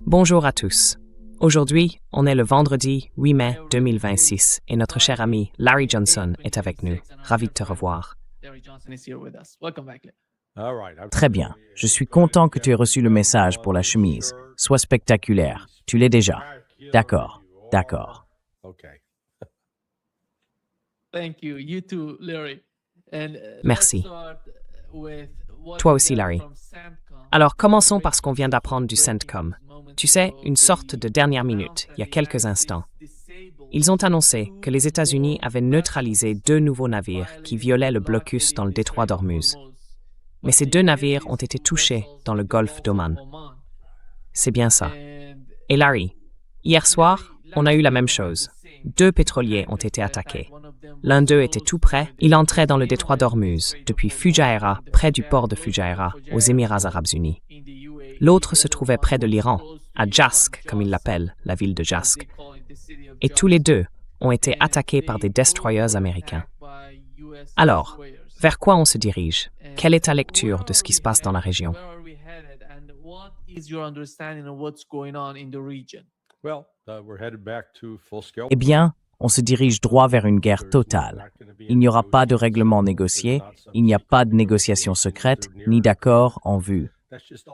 Bonjour à tous. Aujourd'hui, on est le vendredi 8 mai 2026 et notre cher ami Larry Johnson est avec nous. Ravi de te revoir. Très bien. Je suis content que tu aies reçu le message pour la chemise. Sois spectaculaire. Tu l'es déjà. D'accord. D'accord. Merci. Toi aussi, Larry. Alors, commençons par ce qu'on vient d'apprendre du CENTCOM. Tu sais, une sorte de dernière minute, il y a quelques instants. Ils ont annoncé que les États-Unis avaient neutralisé 2 nouveaux navires qui violaient le blocus dans le détroit d'Ormuz. Mais ces 2 navires ont été touchés dans le golfe d'Oman. C'est bien ça. Et Larry, hier soir, on a eu la même chose. 2 pétroliers ont été attaqués. L'un d'eux était tout près, il entrait dans le détroit d'Ormuz, depuis Fujairah, près du port de Fujairah, aux Émirats arabes unis. L'autre se trouvait près de l'Iran, à Jask, comme ils l'appellent, la ville de Jask. Et tous les 2 ont été attaqués par des destroyers américains. Alors, vers quoi on se dirige? Quelle est ta lecture de ce qui se passe dans la région? Eh bien, on se dirige droit vers une guerre totale. Il n'y aura pas de règlement négocié, il n'y a pas de négociation secrète, ni d'accord en vue.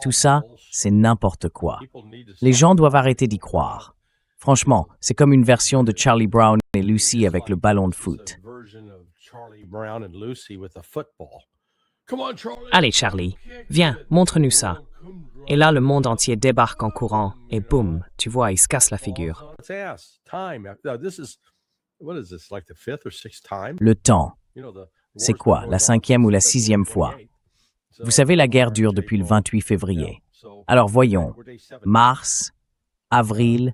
Tout ça, c'est n'importe quoi. Les gens doivent arrêter d'y croire. Franchement, c'est comme une version de Charlie Brown et Lucy avec le ballon de foot. Allez, Charlie, viens, montre-nous ça. Et là, le monde entier débarque en courant, et boum, tu vois, il se casse la figure. Le temps. C'est quoi, la 5e ou la 6e fois? Vous savez, la guerre dure depuis le 28 février. Alors voyons, mars, avril,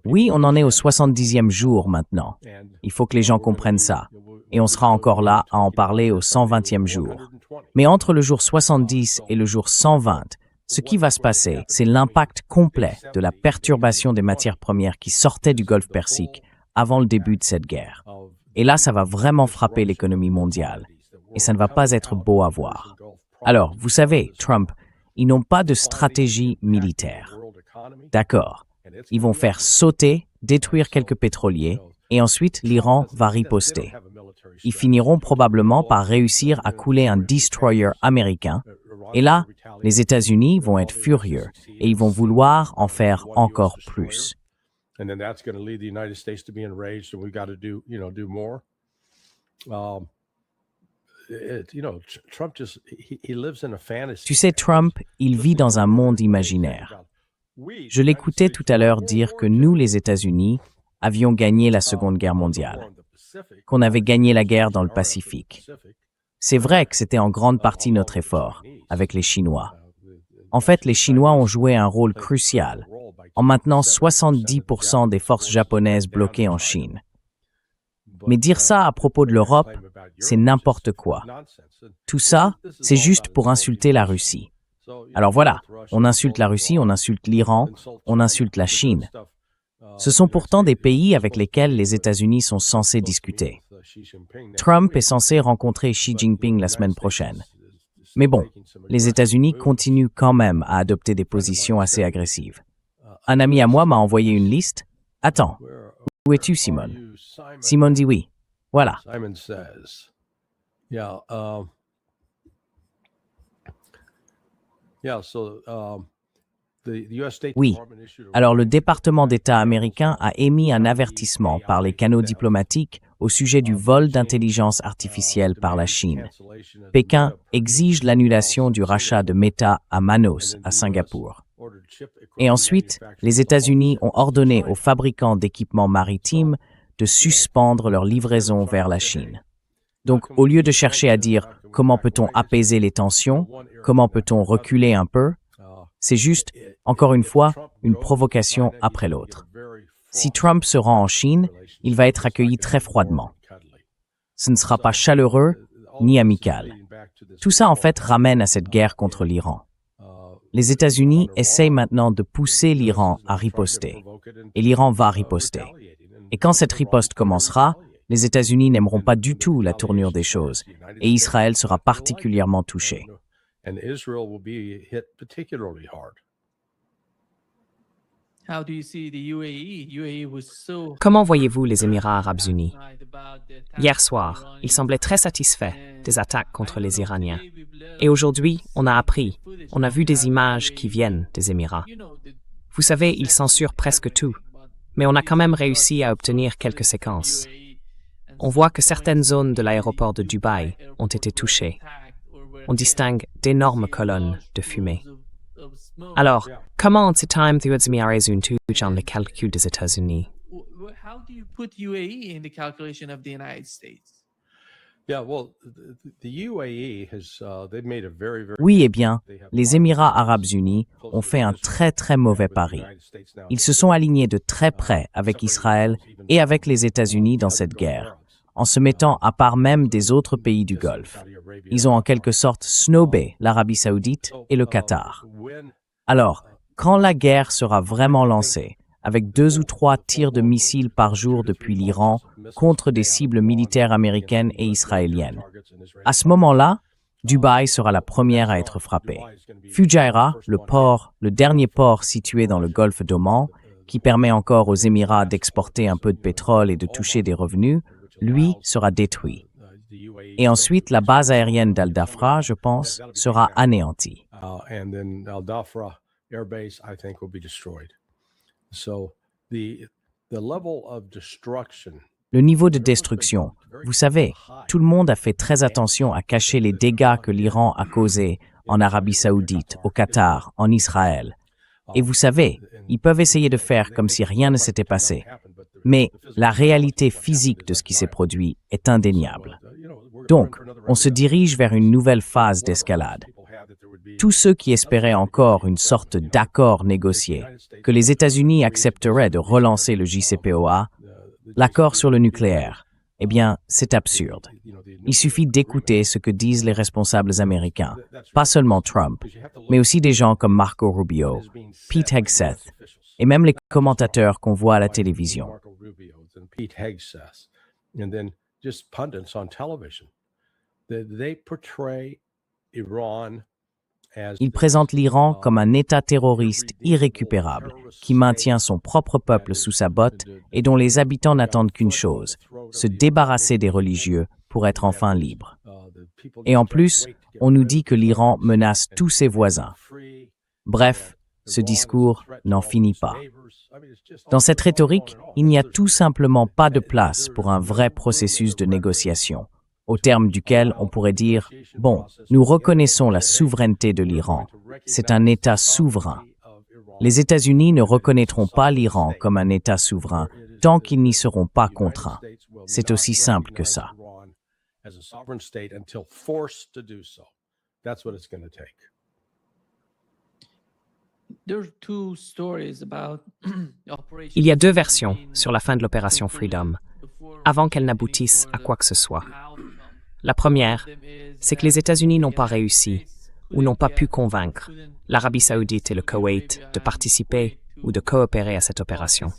oui, on en est au 70e jour maintenant. Il faut que les gens comprennent ça. Et on sera encore là à en parler au 120e jour. Mais entre le jour 70 et le jour 120, ce qui va se passer, c'est l'impact complet de la perturbation des matières premières qui sortaient du Golfe Persique avant le début de cette guerre. Et là, ça va vraiment frapper l'économie mondiale. Et ça ne va pas être beau à voir. Alors, vous savez, Trump, ils n'ont pas de stratégie militaire. D'accord. Ils vont faire sauter, détruire quelques pétroliers, et ensuite l'Iran va riposter. Ils finiront probablement par réussir à couler un destroyer américain, et là, les États-Unis vont être furieux, et ils vont vouloir en faire encore plus. Tu sais, Trump, il vit dans un monde imaginaire. Je l'écoutais tout à l'heure dire que nous, les États-Unis, avions gagné la Seconde Guerre mondiale, qu'on avait gagné la guerre dans le Pacifique. C'est vrai que c'était en grande partie notre effort, avec les Chinois. En fait, les Chinois ont joué un rôle crucial, en maintenant 70% des forces japonaises bloquées en Chine. Mais dire ça à propos de l'Europe, c'est n'importe quoi. Tout ça, c'est juste pour insulter la Russie. Alors voilà, on insulte la Russie, on insulte l'Iran, on insulte la Chine. Ce sont pourtant des pays avec lesquels les États-Unis sont censés discuter. Trump est censé rencontrer Xi Jinping la semaine prochaine. Mais bon, les États-Unis continuent quand même à adopter des positions assez agressives. Un ami à moi m'a envoyé une liste. Attends, où es-tu, Simon? Simon dit oui. Voilà. Oui. Alors le département d'État américain a émis un avertissement par les canaux diplomatiques au sujet du vol d'intelligence artificielle par la Chine. Pékin exige l'annulation du rachat de Meta à Manos, à Singapour. Et ensuite, les États-Unis ont ordonné aux fabricants d'équipements maritimes de suspendre leur livraison vers la Chine. Donc, au lieu de chercher à dire comment peut-on apaiser les tensions, comment peut-on reculer un peu, c'est juste, encore une fois, une provocation après l'autre. Si Trump se rend en Chine, il va être accueilli très froidement. Ce ne sera pas chaleureux ni amical. Tout ça, en fait, ramène à cette guerre contre l'Iran. Les États-Unis essayent maintenant de pousser l'Iran à riposter. Et l'Iran va riposter. Et quand cette riposte commencera, les États-Unis n'aimeront pas du tout la tournure des choses. Et Israël sera particulièrement touché. Comment voyez-vous les Émirats arabes unis? Hier soir, ils semblaient très satisfaits des attaques contre les Iraniens. Et aujourd'hui, on a appris, on a vu des images qui viennent des Émirats. Vous savez, ils censurent presque tout, mais on a quand même réussi à obtenir quelques séquences. On voit que certaines zones de l'aéroport de Dubaï ont été touchées. On distingue d'énormes colonnes de fumée. Alors, comment time the Émirats unis dans le calcul des États-Unis? How do you put UAE in the calculation of the United States? Oui, eh bien, les Émirats arabes unis ont fait un très très mauvais pari. Ils se sont alignés de très près avec Israël et avec les États-Unis dans cette guerre, en se mettant à part même des autres pays du Golfe. Ils ont en quelque sorte snobé l'Arabie saoudite et le Qatar. Alors, quand la guerre sera vraiment lancée, avec 2 ou 3 tirs de missiles par jour depuis l'Iran contre des cibles militaires américaines et israéliennes. À ce moment-là, Dubaï sera la première à être frappée. Fujairah, le dernier port situé dans le golfe d'Oman, qui permet encore aux Émirats d'exporter un peu de pétrole et de toucher des revenus, lui sera détruit. Et ensuite, la base aérienne d'Al-Dhafra, je pense, sera anéantie. Le niveau de destruction, vous savez, tout le monde a fait très attention à cacher les dégâts que l'Iran a causés en Arabie saoudite, au Qatar, en Israël. Et vous savez, ils peuvent essayer de faire comme si rien ne s'était passé. Mais la réalité physique de ce qui s'est produit est indéniable. Donc, on se dirige vers une nouvelle phase d'escalade. Tous ceux qui espéraient encore une sorte d'accord négocié, que les États-Unis accepteraient de relancer le JCPOA, l'accord sur le nucléaire, eh bien, c'est absurde. Il suffit d'écouter ce que disent les responsables américains, pas seulement Trump, mais aussi des gens comme Marco Rubio, Pete Hegseth, et même les commentateurs qu'on voit à la télévision. Ils présentent l'Iran comme un État terroriste irrécupérable, qui maintient son propre peuple sous sa botte et dont les habitants n'attendent qu'une chose, se débarrasser des religieux pour être enfin libres. Et en plus, on nous dit que l'Iran menace tous ses voisins. Bref, ce discours n'en finit pas. Dans cette rhétorique, il n'y a tout simplement pas de place pour un vrai processus de négociation, au terme duquel on pourrait dire « Bon, nous reconnaissons la souveraineté de l'Iran. C'est un État souverain. Les États-Unis ne reconnaîtront pas l'Iran comme un État souverain tant qu'ils n'y seront pas contraints. C'est aussi simple que ça. » Il y a 2 versions sur la fin de l'opération Freedom, avant qu'elle n'aboutisse à quoi que ce soit. La première, c'est que les États-Unis n'ont pas réussi ou n'ont pas pu convaincre l'Arabie saoudite et le Koweït de participer ou de coopérer à cette opération.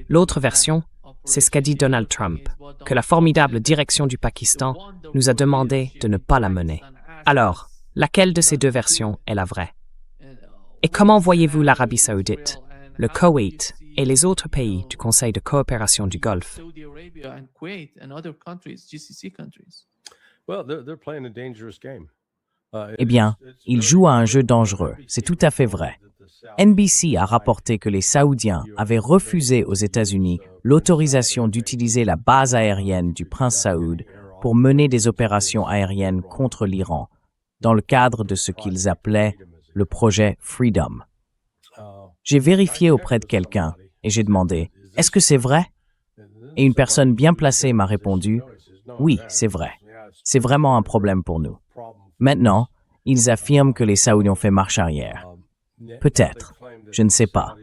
L'autre version, c'est ce qu'a dit Donald Trump, que la formidable direction du Pakistan nous a demandé de ne pas la mener. Alors, laquelle de ces 2 versions est la vraie? Et comment voyez-vous l'Arabie saoudite, le Koweït et les autres pays du Conseil de coopération du Golfe? Eh bien, ils jouent à un jeu dangereux, c'est tout à fait vrai. NBC a rapporté que les Saoudiens avaient refusé aux États-Unis l'autorisation d'utiliser la base aérienne du prince Saoud pour mener des opérations aériennes contre l'Iran, dans le cadre de ce qu'ils appelaient le projet Freedom. J'ai vérifié auprès de quelqu'un et j'ai demandé « Est-ce que c'est vrai ?» Et une personne bien placée m'a répondu « Oui, c'est vrai. C'est vraiment un problème pour nous. » Maintenant, ils affirment que les Saoudiens ont fait marche arrière. Peut-être, je ne sais pas.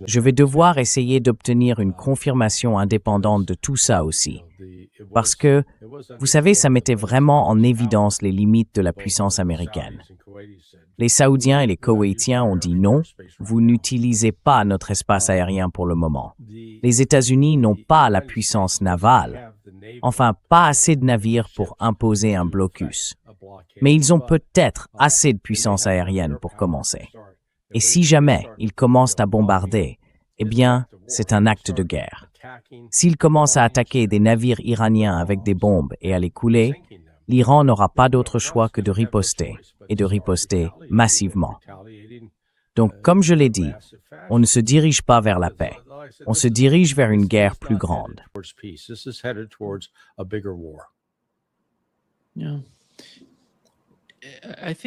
Je vais devoir essayer d'obtenir une confirmation indépendante de tout ça aussi. Parce que, vous savez, ça mettait vraiment en évidence les limites de la puissance américaine. Les Saoudiens et les Koweïtiens ont dit non, vous n'utilisez pas notre espace aérien pour le moment. Les États-Unis n'ont pas la puissance navale. Enfin, pas assez de navires pour imposer un blocus. Mais ils ont peut-être assez de puissance aérienne pour commencer. Et si jamais ils commencent à bombarder, eh bien, c'est un acte de guerre. S'ils commencent à attaquer des navires iraniens avec des bombes et à les couler, l'Iran n'aura pas d'autre choix que de riposter, et de riposter massivement. Donc, comme je l'ai dit, on ne se dirige pas vers la paix, on se dirige vers une guerre plus grande.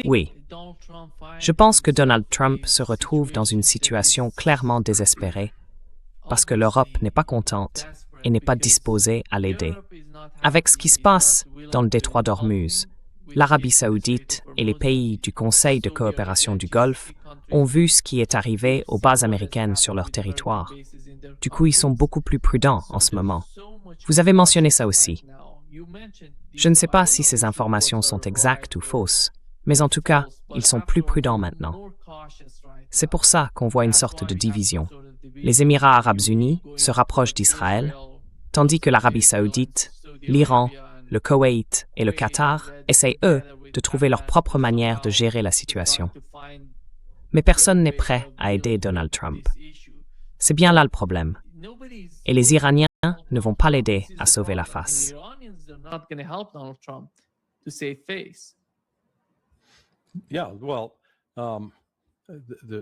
Oui, je pense que Donald Trump se retrouve dans une situation clairement désespérée parce que l'Europe n'est pas contente et n'est pas disposée à l'aider. Avec ce qui se passe dans le détroit d'Ormuz, l'Arabie saoudite et les pays du Conseil de coopération du Golfe ont vu ce qui est arrivé aux bases américaines sur leur territoire. Du coup, ils sont beaucoup plus prudents en ce moment. Vous avez mentionné ça aussi. Je ne sais pas si ces informations sont exactes ou fausses, mais en tout cas, ils sont plus prudents maintenant. C'est pour ça qu'on voit une sorte de division. Les Émirats arabes unis se rapprochent d'Israël, tandis que l'Arabie saoudite, l'Iran, le Koweït et le Qatar essayent, eux, de trouver leur propre manière de gérer la situation. Mais personne n'est prêt à aider Donald Trump. C'est bien là le problème. Et les Iraniens ne vont pas l'aider à sauver la face.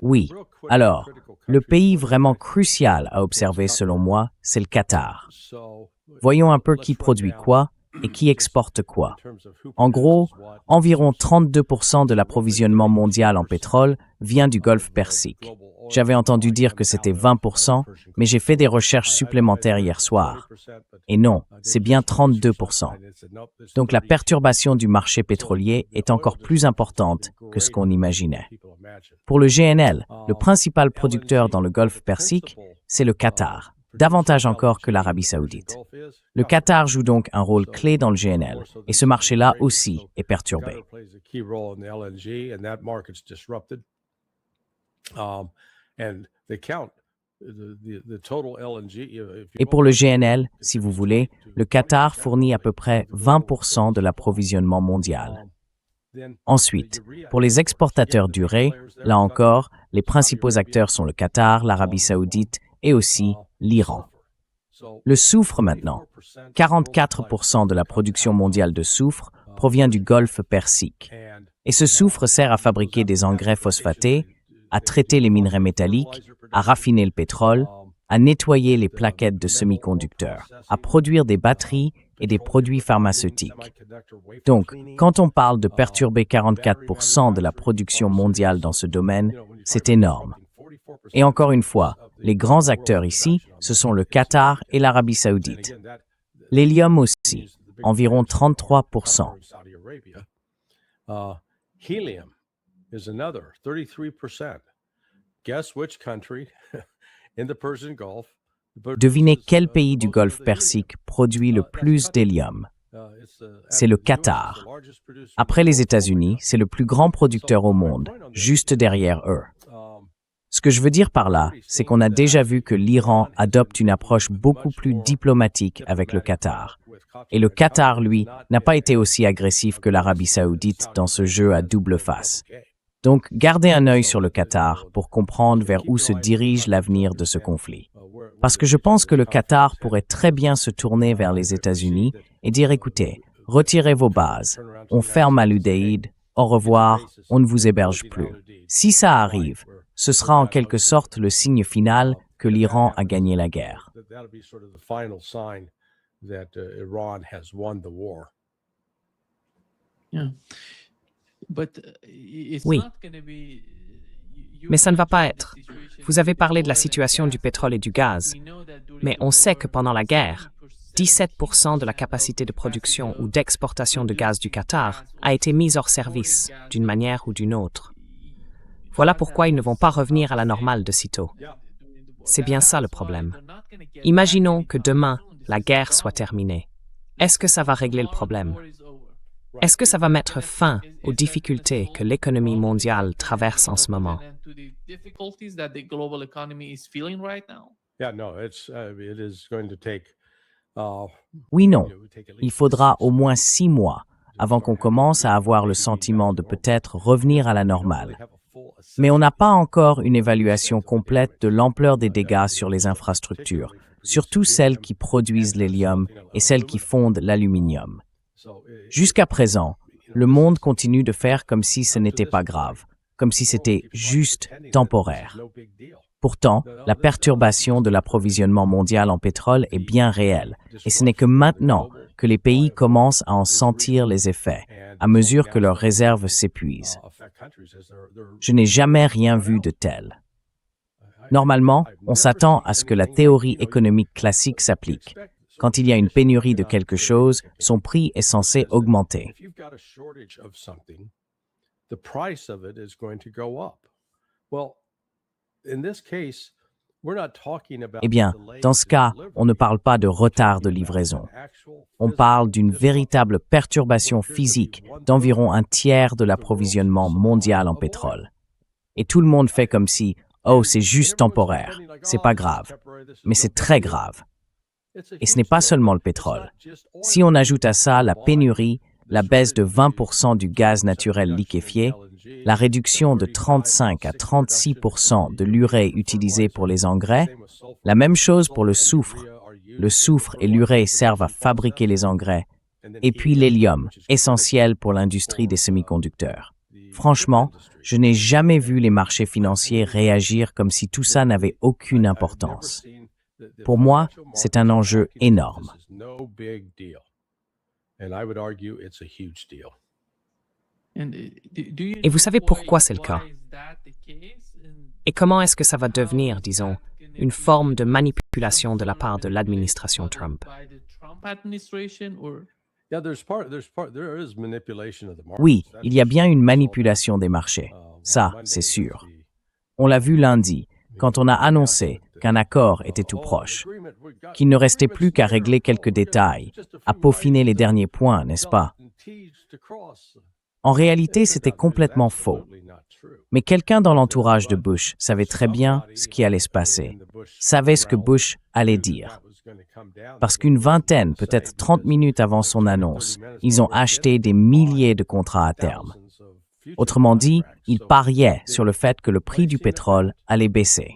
Oui, alors, le pays vraiment crucial à observer selon moi, c'est le Qatar. Voyons un peu qui produit quoi et qui exporte quoi. En gros, environ 32% de l'approvisionnement mondial en pétrole vient du Golfe Persique. J'avais entendu dire que c'était 20%, mais j'ai fait des recherches supplémentaires hier soir. Et non, c'est bien 32%. Donc la perturbation du marché pétrolier est encore plus importante que ce qu'on imaginait. Pour le GNL, le principal producteur dans le Golfe Persique, c'est le Qatar, davantage encore que l'Arabie saoudite. Le Qatar joue donc un rôle clé dans le GNL, et ce marché-là aussi est perturbé. Et pour le GNL, si vous voulez, le Qatar fournit à peu près 20% de l'approvisionnement mondial. Ensuite, pour les exportateurs durés, là encore, les principaux acteurs sont le Qatar, l'Arabie saoudite et aussi l'Iran. Le soufre maintenant. 44% de la production mondiale de soufre provient du Golfe Persique. Et ce soufre sert à fabriquer des engrais phosphatés, à traiter les minerais métalliques, à raffiner le pétrole, à nettoyer les plaquettes de semi-conducteurs, à produire des batteries et des produits pharmaceutiques. Donc, quand on parle de perturber 44% de la production mondiale dans ce domaine, c'est énorme. Et encore une fois, les grands acteurs ici, ce sont le Qatar et l'Arabie saoudite. L'hélium aussi, environ 33%. Helium is another 33%. Guess which country in the Persian Gulf? Devinez quel pays du Golfe Persique produit le plus d'hélium. C'est le Qatar. Après les États-Unis, c'est le plus grand producteur au monde, juste derrière eux. Ce que je veux dire par là, c'est qu'on a déjà vu que l'Iran adopte une approche beaucoup plus diplomatique avec le Qatar. Et le Qatar, lui, n'a pas été aussi agressif que l'Arabie saoudite dans ce jeu à double face. Donc, gardez un œil sur le Qatar pour comprendre vers où se dirige l'avenir de ce conflit. Parce que je pense que le Qatar pourrait très bien se tourner vers les États-Unis et dire, écoutez, retirez vos bases, on ferme Al-Udeid, au revoir, on ne vous héberge plus. Si ça arrive, ce sera en quelque sorte le signe final que l'Iran a gagné la guerre. Oui, mais ça ne va pas être. Vous avez parlé de la situation du pétrole et du gaz, mais on sait que pendant la guerre, 17% de la capacité de production ou d'exportation de gaz du Qatar a été mise hors service, d'une manière ou d'une autre. Voilà pourquoi ils ne vont pas revenir à la normale de sitôt. C'est bien ça le problème. Imaginons que demain, la guerre soit terminée. Est-ce que ça va régler le problème? Est-ce que ça va mettre fin aux difficultés que l'économie mondiale traverse en ce moment? Oui, non. Il faudra au moins 6 mois avant qu'on commence à avoir le sentiment de peut-être revenir à la normale. Mais on n'a pas encore une évaluation complète de l'ampleur des dégâts sur les infrastructures, surtout celles qui produisent l'hélium et celles qui fondent l'aluminium. Jusqu'à présent, le monde continue de faire comme si ce n'était pas grave, comme si c'était juste temporaire. Pourtant, la perturbation de l'approvisionnement mondial en pétrole est bien réelle, et ce n'est que maintenant que les pays commencent à en sentir les effets, à mesure que leurs réserves s'épuisent. Je n'ai jamais rien vu de tel. Normalement, on s'attend à ce que la théorie économique classique s'applique. Quand il y a une pénurie de quelque chose, son prix est censé augmenter. Eh bien, dans ce cas, on ne parle pas de retard de livraison. On parle d'une véritable perturbation physique d'environ un tiers de l'approvisionnement mondial en pétrole. Et tout le monde fait comme si, oh, c'est juste temporaire, c'est pas grave. Mais c'est très grave. Et ce n'est pas seulement le pétrole. Si on ajoute à ça la pénurie, la baisse de 20% du gaz naturel liquéfié, la réduction de 35 à 36% de l'urée utilisée pour les engrais, la même chose pour le soufre. Le soufre et l'urée servent à fabriquer les engrais, et puis l'hélium, essentiel pour l'industrie des semi-conducteurs. Franchement, je n'ai jamais vu les marchés financiers réagir comme si tout ça n'avait aucune importance. Pour moi, c'est un enjeu énorme. Et vous savez pourquoi c'est le cas? Et comment est-ce que ça va devenir, disons, une forme de manipulation de la part de l'administration Trump? Oui, il y a bien une manipulation des marchés. Ça, c'est sûr. On l'a vu lundi, quand on a annoncé qu'un accord était tout proche, qu'il ne restait plus qu'à régler quelques détails, à peaufiner les derniers points, n'est-ce pas? En réalité, c'était complètement faux. Mais quelqu'un dans l'entourage de Bush savait très bien ce qui allait se passer, savait ce que Bush allait dire. Parce qu'une vingtaine, peut-être 30 minutes avant son annonce, ils ont acheté des milliers de contrats à terme. Autrement dit, ils pariaient sur le fait que le prix du pétrole allait baisser.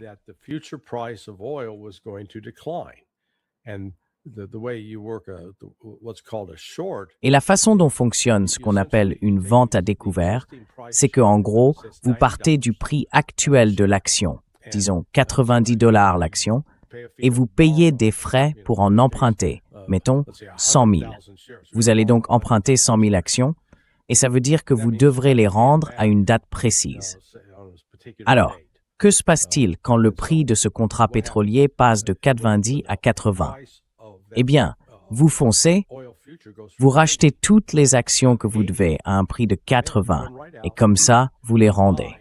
Et la façon dont fonctionne ce qu'on appelle une vente à découvert, c'est qu'en gros, vous partez du prix actuel de l'action, disons $90 l'action, et vous payez des frais pour en emprunter, mettons 100 000. Vous allez donc emprunter 100 000 actions, et ça veut dire que vous devrez les rendre à une date précise. Alors, que se passe-t-il quand le prix de ce contrat pétrolier passe de 90 à 80? Eh bien, vous foncez, vous rachetez toutes les actions que vous devez à un prix de 80, et comme ça, vous les rendez.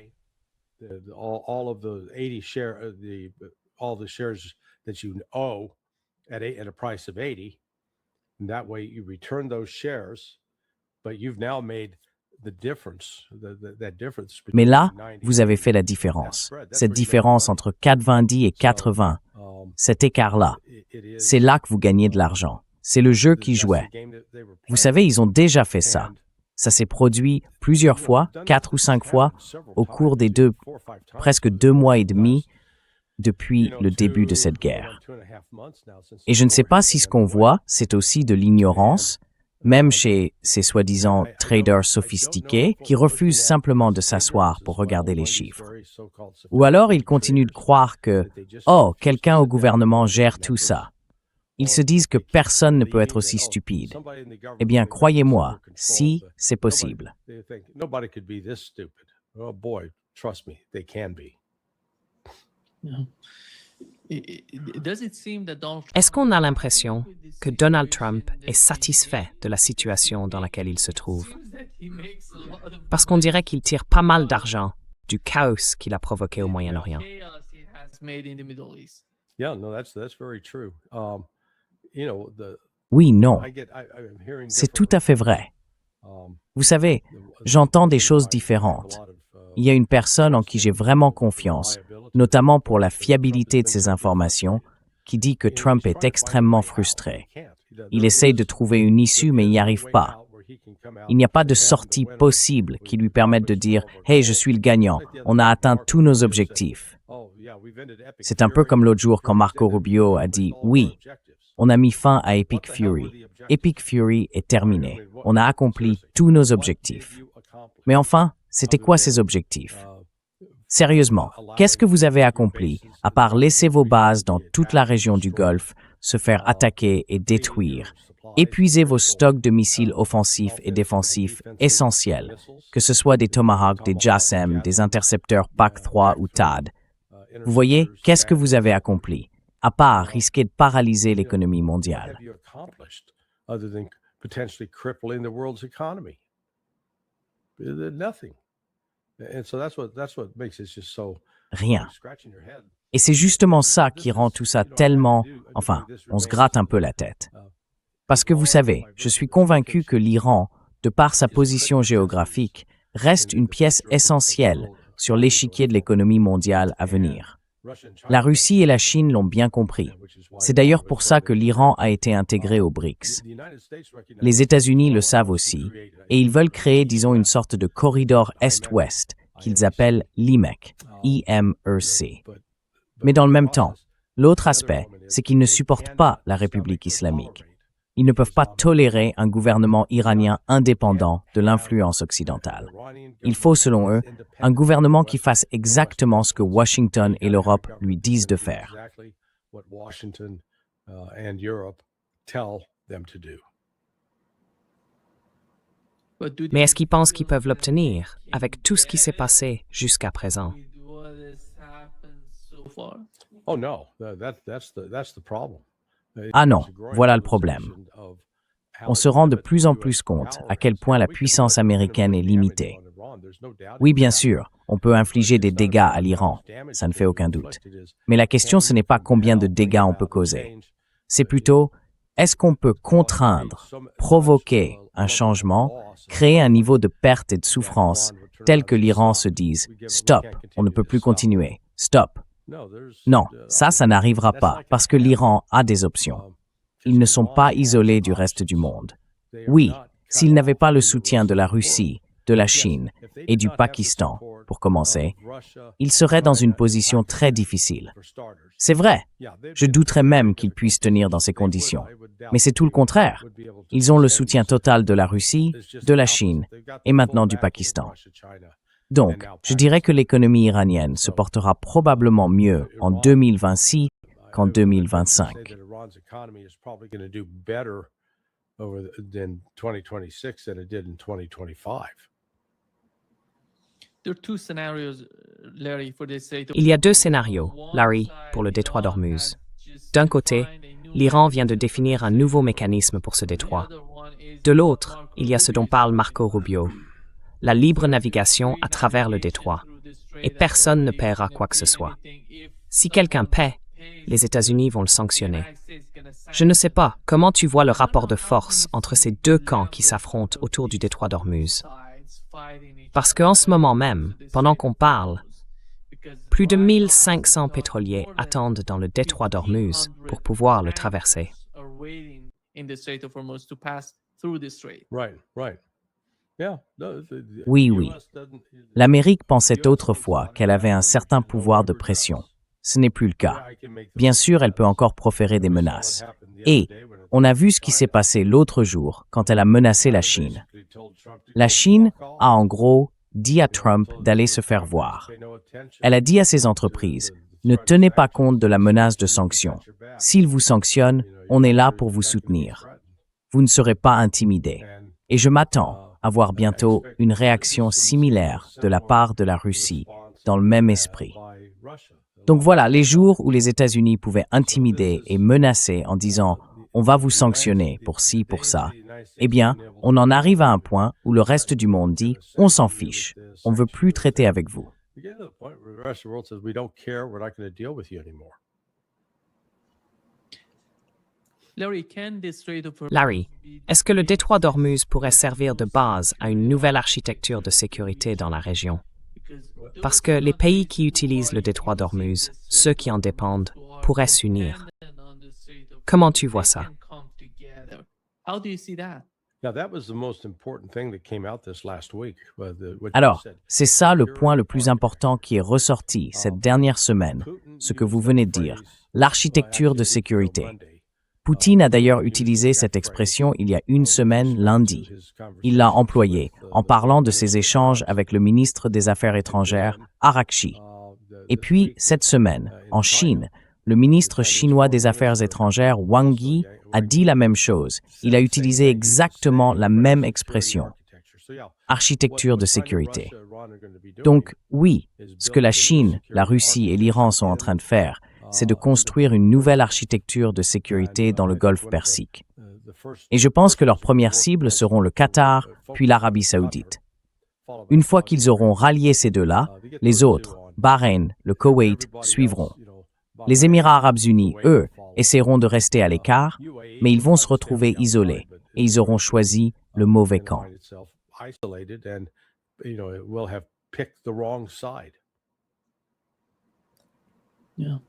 Mais là, vous avez fait la différence. Cette différence entre 90 et 80, cet écart-là, c'est là que vous gagnez de l'argent. C'est le jeu qui jouait. Vous savez, ils ont déjà fait ça. Ça s'est produit plusieurs fois, 4 ou 5 fois, au cours des presque 2 mois et demi depuis le début de cette guerre. Et je ne sais pas si ce qu'on voit, c'est aussi de l'ignorance, même chez ces soi-disant traders sophistiqués qui refusent simplement de s'asseoir pour regarder les chiffres. Ou alors ils continuent de croire que « Oh, quelqu'un au gouvernement gère tout ça ». Ils se disent que personne ne peut être aussi stupide. Eh bien, croyez-moi, si, c'est possible. Est-ce qu'on a l'impression que Donald Trump est satisfait de la situation dans laquelle il se trouve? Parce qu'on dirait qu'il tire pas mal d'argent du chaos qu'il a provoqué au Moyen-Orient. Oui, non. C'est tout à fait vrai. Vous savez, j'entends des choses différentes. Il y a une personne en qui j'ai vraiment confiance, notamment pour la fiabilité de ses informations, qui dit que Trump est extrêmement frustré. Il essaye de trouver une issue, mais il n'y arrive pas. Il n'y a pas de sortie possible qui lui permette de dire « Hey, je suis le gagnant, on a atteint tous nos objectifs ». C'est un peu comme l'autre jour quand Marco Rubio a dit « Oui, on a mis fin à Epic Fury. Epic Fury est terminé. On a accompli tous nos objectifs. » Mais enfin, c'était quoi ces objectifs? Sérieusement, qu'est-ce que vous avez accompli, à part laisser vos bases dans toute la région du Golfe, se faire attaquer et détruire, épuiser vos stocks de missiles offensifs et défensifs essentiels, que ce soit des Tomahawk, des JASSM, des intercepteurs PAC-3 ou THAAD? Vous voyez, qu'est-ce que vous avez accompli, à part risquer de paralyser l'économie mondiale? Rien. Et c'est justement ça qui rend tout ça tellement... Enfin, on se gratte un peu la tête. Parce que vous savez, je suis convaincu que l'Iran, de par sa position géographique, reste une pièce essentielle sur l'échiquier de l'économie mondiale à venir. La Russie et la Chine l'ont bien compris. C'est d'ailleurs pour ça que l'Iran a été intégré aux BRICS. Les États-Unis le savent aussi, et ils veulent créer, disons, une sorte de corridor Est-Ouest qu'ils appellent l'IMEC, IMEC. Mais dans le même temps, l'autre aspect, c'est qu'ils ne supportent pas la République islamique. Ils ne peuvent pas tolérer un gouvernement iranien indépendant de l'influence occidentale. Il faut, selon eux, un gouvernement qui fasse exactement ce que Washington et l'Europe lui disent de faire. Mais est-ce qu'ils pensent qu'ils peuvent l'obtenir avec tout ce qui s'est passé jusqu'à présent? Ah non, voilà le problème. On se rend de plus en plus compte à quel point la puissance américaine est limitée. Oui, bien sûr, on peut infliger des dégâts à l'Iran, ça ne fait aucun doute. Mais la question, ce n'est pas combien de dégâts on peut causer. C'est plutôt, est-ce qu'on peut contraindre, provoquer un changement, créer un niveau de perte et de souffrance tel que l'Iran se dise « Stop, on ne peut plus continuer, stop ». Non, ça n'arrivera pas, parce que l'Iran a des options. Ils ne sont pas isolés du reste du monde. Oui, s'ils n'avaient pas le soutien de la Russie, de la Chine et du Pakistan, pour commencer, ils seraient dans une position très difficile. C'est vrai, je douterais même qu'ils puissent tenir dans ces conditions. Mais c'est tout le contraire. Ils ont le soutien total de la Russie, de la Chine et maintenant du Pakistan. Donc, je dirais que l'économie iranienne se portera probablement mieux en 2026 qu'en 2025. Il y a deux scénarios, Larry, pour le détroit d'Ormuz. D'un côté, l'Iran vient de définir un nouveau mécanisme pour ce détroit. De l'autre, il y a ce dont parle Marco Rubio, la libre navigation à travers le détroit. Et personne ne paiera quoi que ce soit. Si quelqu'un paie, les États-Unis vont le sanctionner. Je ne sais pas comment tu vois le rapport de force entre ces deux camps qui s'affrontent autour du détroit d'Ormuz. Parce qu'en ce moment même, pendant qu'on parle, plus de 1500 pétroliers attendent dans le détroit d'Ormuz pour pouvoir le traverser. Oui. L'Amérique pensait autrefois qu'elle avait un certain pouvoir de pression. Ce n'est plus le cas. Bien sûr, elle peut encore proférer des menaces. Et on a vu ce qui s'est passé l'autre jour quand elle a menacé la Chine. La Chine a en gros dit à Trump d'aller se faire voir. Elle a dit à ses entreprises, ne tenez pas compte de la menace de sanctions. S'ils vous sanctionnent, on est là pour vous soutenir. Vous ne serez pas intimidés. Et je m'attends à voir bientôt une réaction similaire de la part de la Russie, dans le même esprit. Donc voilà, les jours où les États-Unis pouvaient intimider et menacer en disant « on va vous sanctionner pour ci, pour ça », eh bien, on en arrive à un point où le reste du monde dit « on s'en fiche, on ne veut plus traiter avec vous ». Larry, est-ce que le détroit d'Ormuz pourrait servir de base à une nouvelle architecture de sécurité dans la région? Parce que les pays qui utilisent le détroit d'Ormuz, ceux qui en dépendent, pourraient s'unir. Comment tu vois ça? How do you see that? Now, that was the most important thing that came out this last week. What you Alors, said. c'est ça le point le plus important qui est ressorti cette dernière semaine, ce que vous venez de dire, l'architecture de sécurité. Poutine a d'ailleurs utilisé cette expression il y a une semaine, lundi. Il l'a employée en parlant de ses échanges avec le ministre des Affaires étrangères, Arakchi. Et puis, cette semaine, en Chine, le ministre chinois des Affaires étrangères, Wang Yi, a dit la même chose. Il a utilisé exactement la même expression, architecture de sécurité. Donc, oui, ce que la Chine, la Russie et l'Iran sont en train de faire, c'est de construire une nouvelle architecture de sécurité dans le Golfe Persique. Et je pense que leurs premières cibles seront le Qatar, puis l'Arabie saoudite. Une fois qu'ils auront rallié ces deux-là, les autres, Bahreïn, le Koweït, suivront. Les Émirats arabes unis, eux, essaieront de rester à l'écart, mais ils vont se retrouver isolés, et ils auront choisi le mauvais camp. Yeah.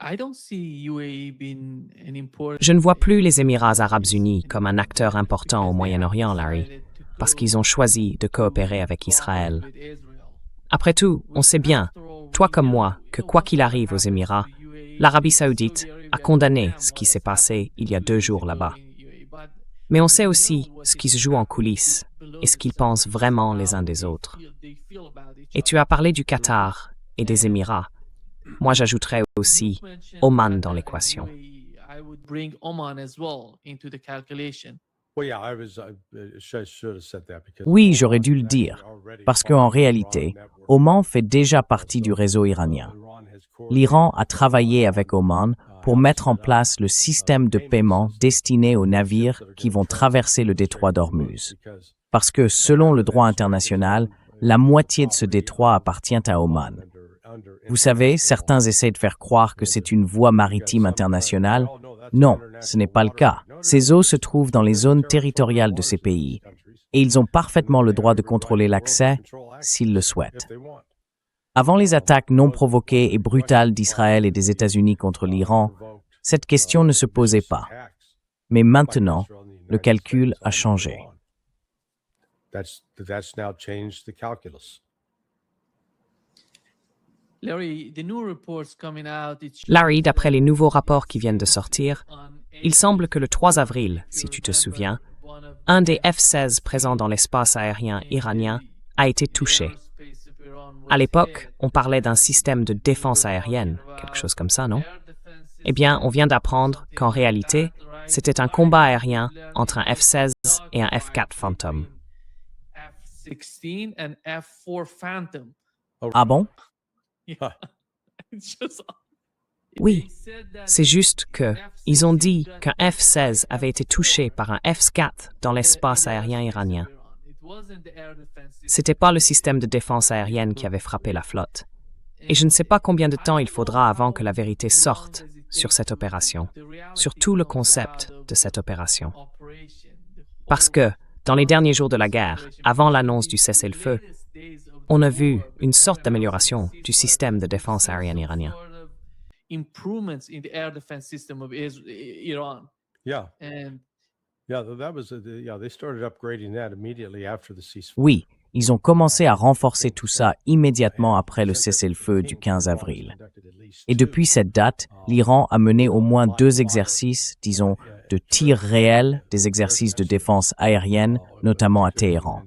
I don't see UAE being an important. Je ne vois plus les Émirats arabes unis comme un acteur important au Moyen-Orient, Larry, parce qu'ils ont choisi de coopérer avec Israël. Après tout, on sait bien, toi comme moi, que quoi qu'il arrive aux Émirats, l'Arabie saoudite a condamné ce qui s'est passé il y a 2 jours là-bas. Mais on sait aussi ce qui se joue en coulisses et ce qu'ils pensent vraiment les uns des autres. Et tu as parlé du Qatar et des Émirats. Moi, j'ajouterais aussi Oman dans l'équation. I would bring Oman as well into the calculation. Oui, j'aurais dû le dire, parce qu'en réalité, Oman fait déjà partie du réseau iranien. L'Iran a travaillé avec Oman pour mettre en place le système de paiement destiné aux navires qui vont traverser le détroit d'Ormuz. Parce que, selon le droit international, la moitié de ce détroit appartient à Oman. Vous savez, certains essaient de faire croire que c'est une voie maritime internationale. Non, ce n'est pas le cas. Ces eaux se trouvent dans les zones territoriales de ces pays, et ils ont parfaitement le droit de contrôler l'accès s'ils le souhaitent. Avant les attaques non provoquées et brutales d'Israël et des États-Unis contre l'Iran, cette question ne se posait pas. Mais maintenant, le calcul a changé. Larry, d'après les nouveaux rapports qui viennent de sortir, il semble que le 3 avril, si tu te souviens, un des F-16 présents dans l'espace aérien iranien a été touché. À l'époque, on parlait d'un système de défense aérienne, quelque chose comme ça, non? Eh bien, on vient d'apprendre qu'en réalité, c'était un combat aérien entre un F-16 et un F-4 Phantom. F-16 and F-4 Phantom. Ah bon? Oui, c'est juste que ils ont dit qu'un F-16 avait été touché par un F-4 dans l'espace aérien iranien. C'était pas le système de défense aérienne qui avait frappé la flotte. Et je ne sais pas combien de temps il faudra avant que la vérité sorte sur cette opération, sur tout le concept de cette opération. Parce que, dans les derniers jours de la guerre, avant l'annonce du cessez-le-feu, on a vu une sorte d'amélioration du système de défense aérienne iranien. Improvements in the air defense system of Iran. Yeah. And They started upgrading that immediately after the ceasefire. Oui, ils ont commencé à renforcer tout ça immédiatement après le cessez-le-feu du 15 avril. Et depuis cette date, l'Iran a mené au moins 2 exercices, disons, de tir réel, des exercices de défense aérienne, notamment à Téhéran.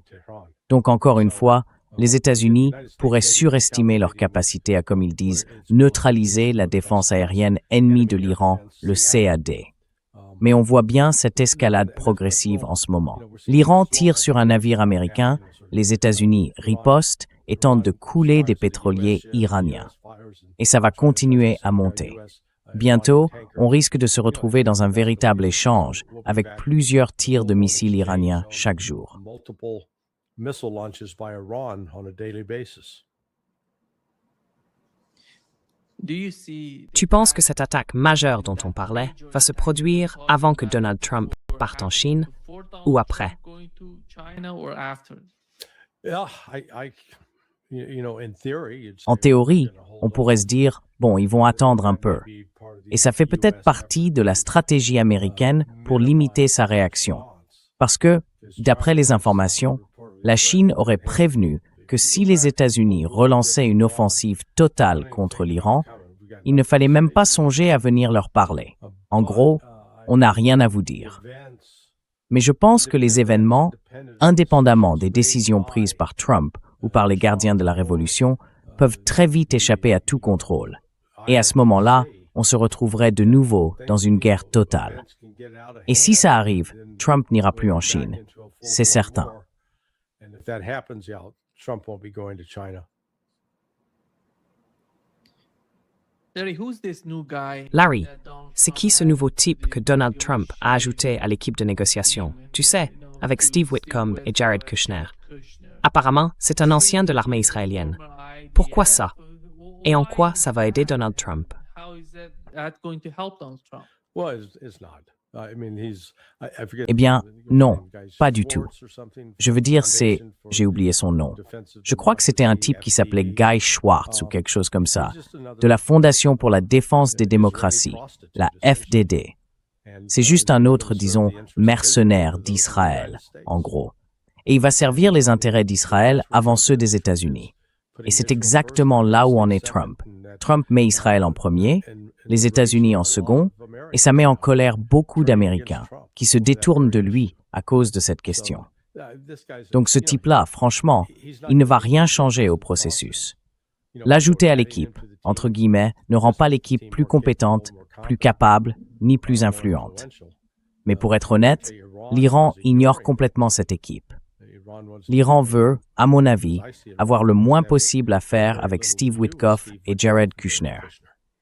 Donc encore une fois, les États-Unis pourraient surestimer leur capacité à, comme ils disent, neutraliser la défense aérienne ennemie de l'Iran, le CAD. Mais on voit bien cette escalade progressive en ce moment. L'Iran tire sur un navire américain, les États-Unis ripostent et tentent de couler des pétroliers iraniens. Et ça va continuer à monter. Bientôt, on risque de se retrouver dans un véritable échange avec plusieurs tirs de missiles iraniens chaque jour. Missile launches by Iran on a daily basis. Tu penses que cette attaque majeure dont on parlait va se produire avant que Donald Trump parte en Chine ou après? Yeah, En théorie, on pourrait se dire, bon, ils vont attendre un peu. Et ça fait peut-être partie de la stratégie américaine pour limiter sa réaction. Parce que, d'après les informations, la Chine aurait prévenu que si les États-Unis relançaient une offensive totale contre l'Iran, il ne fallait même pas songer à venir leur parler. En gros, on n'a rien à vous dire. Mais je pense que les événements, indépendamment des décisions prises par Trump ou par les gardiens de la Révolution, peuvent très vite échapper à tout contrôle. Et à ce moment-là, on se retrouverait de nouveau dans une guerre totale. Et si ça arrive, Trump n'ira plus en Chine. C'est certain. Larry, c'est qui ce nouveau type que Donald Trump a ajouté à l'équipe de négociation? Tu sais, avec Steve Whitcomb et Jared Kushner. Apparemment, c'est un ancien de l'armée israélienne. Pourquoi ça? Et en quoi ça va aider Donald Trump? Eh bien, non, pas du tout. Je veux dire, j'ai oublié son nom. Je crois que c'était un type qui s'appelait Guy Schwartz ou quelque chose comme ça, de la Fondation pour la défense des démocraties, la FDD. C'est juste un autre, disons, mercenaire d'Israël, en gros. Et il va servir les intérêts d'Israël avant ceux des États-Unis. Et c'est exactement là où en est Trump. Trump met Israël en premier, les États-Unis en second, et ça met en colère beaucoup d'Américains qui se détournent de lui à cause de cette question. Donc ce type-là, franchement, il ne va rien changer au processus. L'ajouter à l'équipe, entre guillemets, ne rend pas l'équipe plus compétente, plus capable, ni plus influente. Mais pour être honnête, l'Iran ignore complètement cette équipe. L'Iran veut, à mon avis, avoir le moins possible à faire avec Steve Witkoff et Jared Kushner.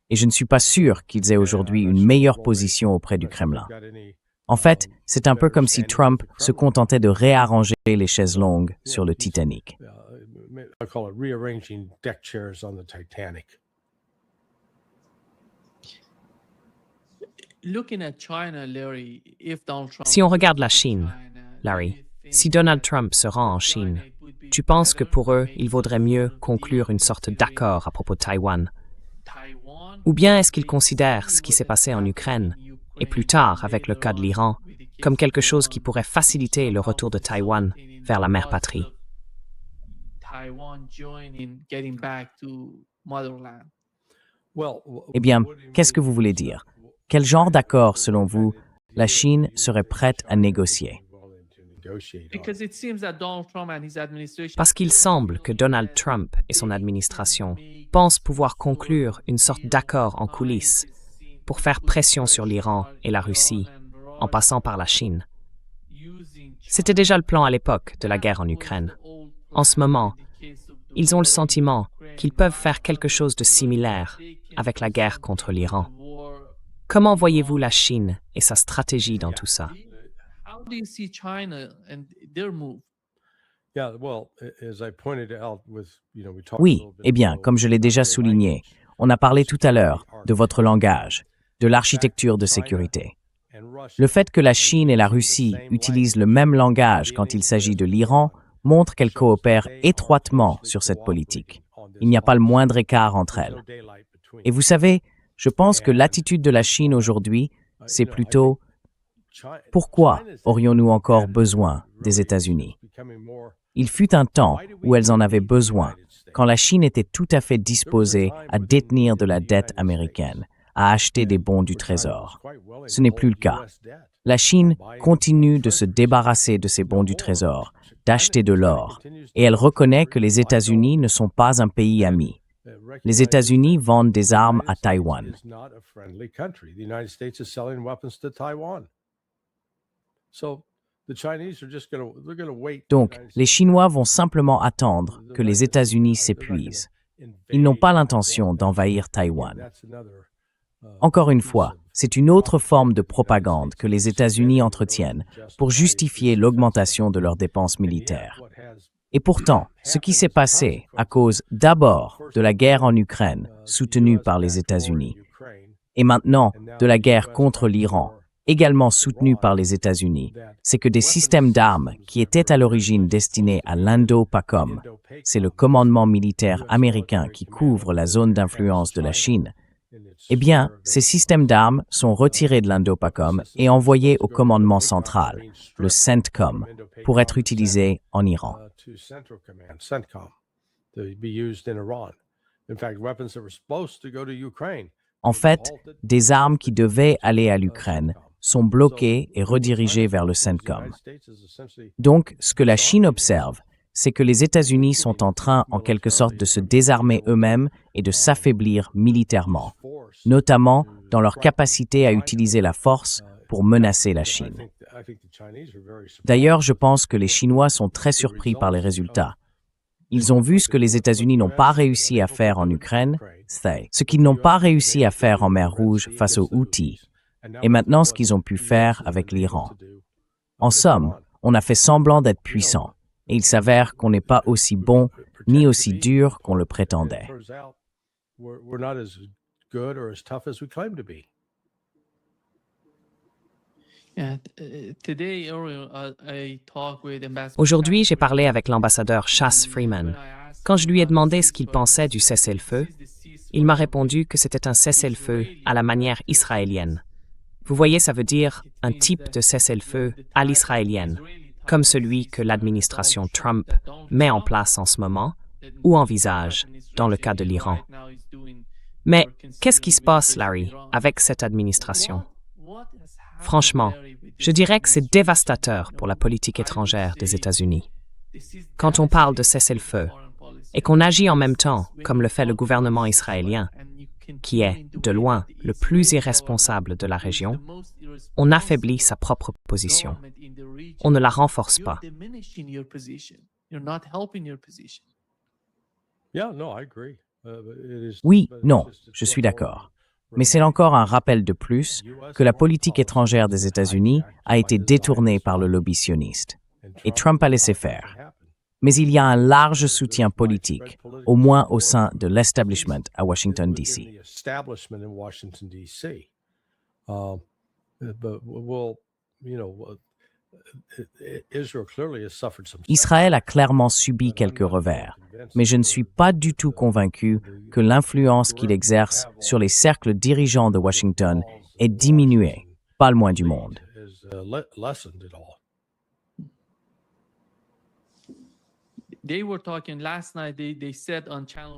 Et je ne suis pas sûr qu'ils aient aujourd'hui une meilleure position auprès du Kremlin. En fait, c'est un peu comme si Trump se contentait de réarranger les chaises longues sur le Titanic. Si on regarde la Chine, Larry, si Donald Trump se rend en Chine, tu penses que pour eux, il vaudrait mieux conclure une sorte d'accord à propos de Taïwan? Ou bien est-ce qu'ils considèrent ce qui s'est passé en Ukraine, et plus tard avec le cas de l'Iran, comme quelque chose qui pourrait faciliter le retour de Taïwan vers la mère patrie? Eh bien, qu'est-ce que vous voulez dire? Quel genre d'accord, selon vous, la Chine serait prête à négocier? Parce qu'il semble que Donald Trump et son administration pensent pouvoir conclure une sorte d'accord en coulisses pour faire pression sur l'Iran et la Russie, en passant par la Chine. C'était déjà le plan à l'époque de la guerre en Ukraine. En ce moment, ils ont le sentiment qu'ils peuvent faire quelque chose de similaire avec la guerre contre l'Iran. Comment voyez-vous la Chine et sa stratégie dans tout ça? Oui, eh bien, comme je l'ai déjà souligné, on a parlé tout à l'heure de votre langage, de l'architecture de sécurité. Le fait que la Chine et la Russie utilisent le même langage quand il s'agit de l'Iran montre qu'elles coopèrent étroitement sur cette politique. Il n'y a pas le moindre écart entre elles. Et vous savez, je pense que l'attitude de la Chine aujourd'hui, c'est plutôt « Pourquoi aurions-nous encore besoin des États-Unis » Il fut un temps où elles en avaient besoin, quand la Chine était tout à fait disposée à détenir de la dette américaine, à acheter des bons du Trésor. Ce n'est plus le cas. La Chine continue de se débarrasser de ses bons du Trésor, d'acheter de l'or, et elle reconnaît que les États-Unis ne sont pas un pays ami. Les États-Unis vendent des armes à Taïwan. Donc, les Chinois vont simplement attendre que les États-Unis s'épuisent. Ils n'ont pas l'intention d'envahir Taïwan. Encore une fois, c'est une autre forme de propagande que les États-Unis entretiennent pour justifier l'augmentation de leurs dépenses militaires. Et pourtant, ce qui s'est passé à cause d'abord de la guerre en Ukraine, soutenue par les États-Unis, et maintenant de la guerre contre l'Iran, également soutenu par les États-Unis, c'est que des systèmes d'armes qui étaient à l'origine destinés à l'Indo-PACOM, c'est le commandement militaire américain qui couvre la zone d'influence de la Chine, eh bien, ces systèmes d'armes sont retirés de l'Indo-PACOM et envoyés au commandement central, le CENTCOM, pour être utilisés en Iran. En fait, des armes qui devaient aller à l'Ukraine sont bloquées et redirigées vers le CENTCOM. Donc, ce que la Chine observe, c'est que les États-Unis sont en train, en quelque sorte, de se désarmer eux-mêmes et de s'affaiblir militairement, notamment dans leur capacité à utiliser la force pour menacer la Chine. D'ailleurs, je pense que les Chinois sont très surpris par les résultats. Ils ont vu ce que les États-Unis n'ont pas réussi à faire en Ukraine, ce qu'ils n'ont pas réussi à faire en mer Rouge face aux Houthis, et maintenant ce qu'ils ont pu faire avec l'Iran. En somme, on a fait semblant d'être puissant, et il s'avère qu'on n'est pas aussi bon ni aussi dur qu'on le prétendait. Aujourd'hui, j'ai parlé avec l'ambassadeur Chas Freeman. Quand je lui ai demandé ce qu'il pensait du cessez-le-feu, il m'a répondu que c'était un cessez-le-feu à la manière israélienne. Vous voyez, ça veut dire un type de cessez-le-feu à l'israélienne, comme celui que l'administration Trump met en place en ce moment ou envisage dans le cas de l'Iran. Mais qu'est-ce qui se passe, Larry, avec cette administration? Franchement, je dirais que c'est dévastateur pour la politique étrangère des États-Unis. Quand on parle de cessez-le-feu et qu'on agit en même temps, comme le fait le gouvernement israélien, qui est, de loin, le plus irresponsable de la région, on affaiblit sa propre position. On ne la renforce pas. Oui, non, je suis d'accord. Mais c'est encore un rappel de plus que la politique étrangère des États-Unis a été détournée par le lobby sioniste. Et Trump a laissé faire. Mais il y a un large soutien politique, au moins au sein de l'establishment à Washington, D.C. Israël a clairement subi quelques revers, mais je ne suis pas du tout convaincu que l'influence qu'il exerce sur les cercles dirigeants de Washington est diminuée, pas le moins du monde.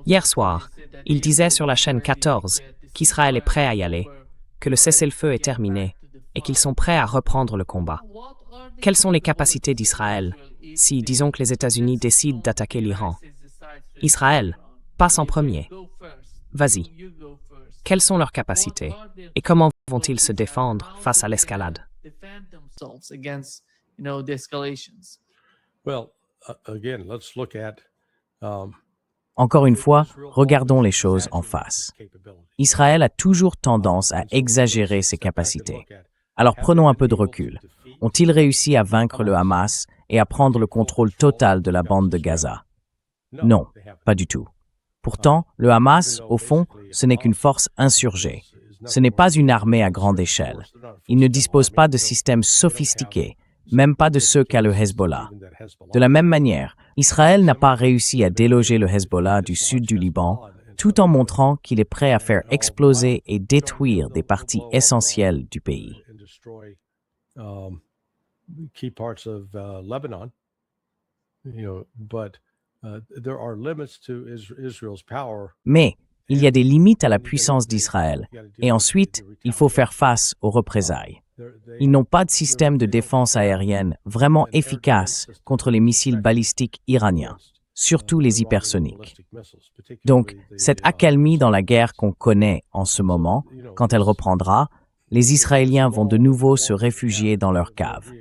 Hier soir, il disait sur la chaîne 14 qu'Israël est prêt à y aller, que le cessez-le-feu est terminé et qu'ils sont prêts à reprendre le combat. Quelles sont les capacités d'Israël si, disons que les États-Unis décident d'attaquer l'Iran? Israël passe en premier. Vas-y. Quelles sont leurs capacités et comment vont-ils se défendre face à l'escalade? Encore une fois, regardons les choses en face. Israël a toujours tendance à exagérer ses capacités. Alors prenons un peu de recul. Ont-ils réussi à vaincre le Hamas et à prendre le contrôle total de la bande de Gaza? Non, pas du tout. Pourtant, le Hamas, au fond, ce n'est qu'une force insurgée. Ce n'est pas une armée à grande échelle. Il ne dispose pas de systèmes sophistiqués, même pas de ceux qu'a le Hezbollah. De la même manière, Israël n'a pas réussi à déloger le Hezbollah du sud du Liban, tout en montrant qu'il est prêt à faire exploser et détruire des parties essentielles du pays. Mais il y a des limites à la puissance d'Israël, et ensuite, il faut faire face aux représailles. Ils n'ont pas de système de défense aérienne vraiment efficace contre les missiles balistiques iraniens, surtout les hypersoniques. Donc, cette accalmie dans la guerre qu'on connaît en ce moment, quand elle reprendra, les Israéliens vont de nouveau se réfugier dans leurs caves.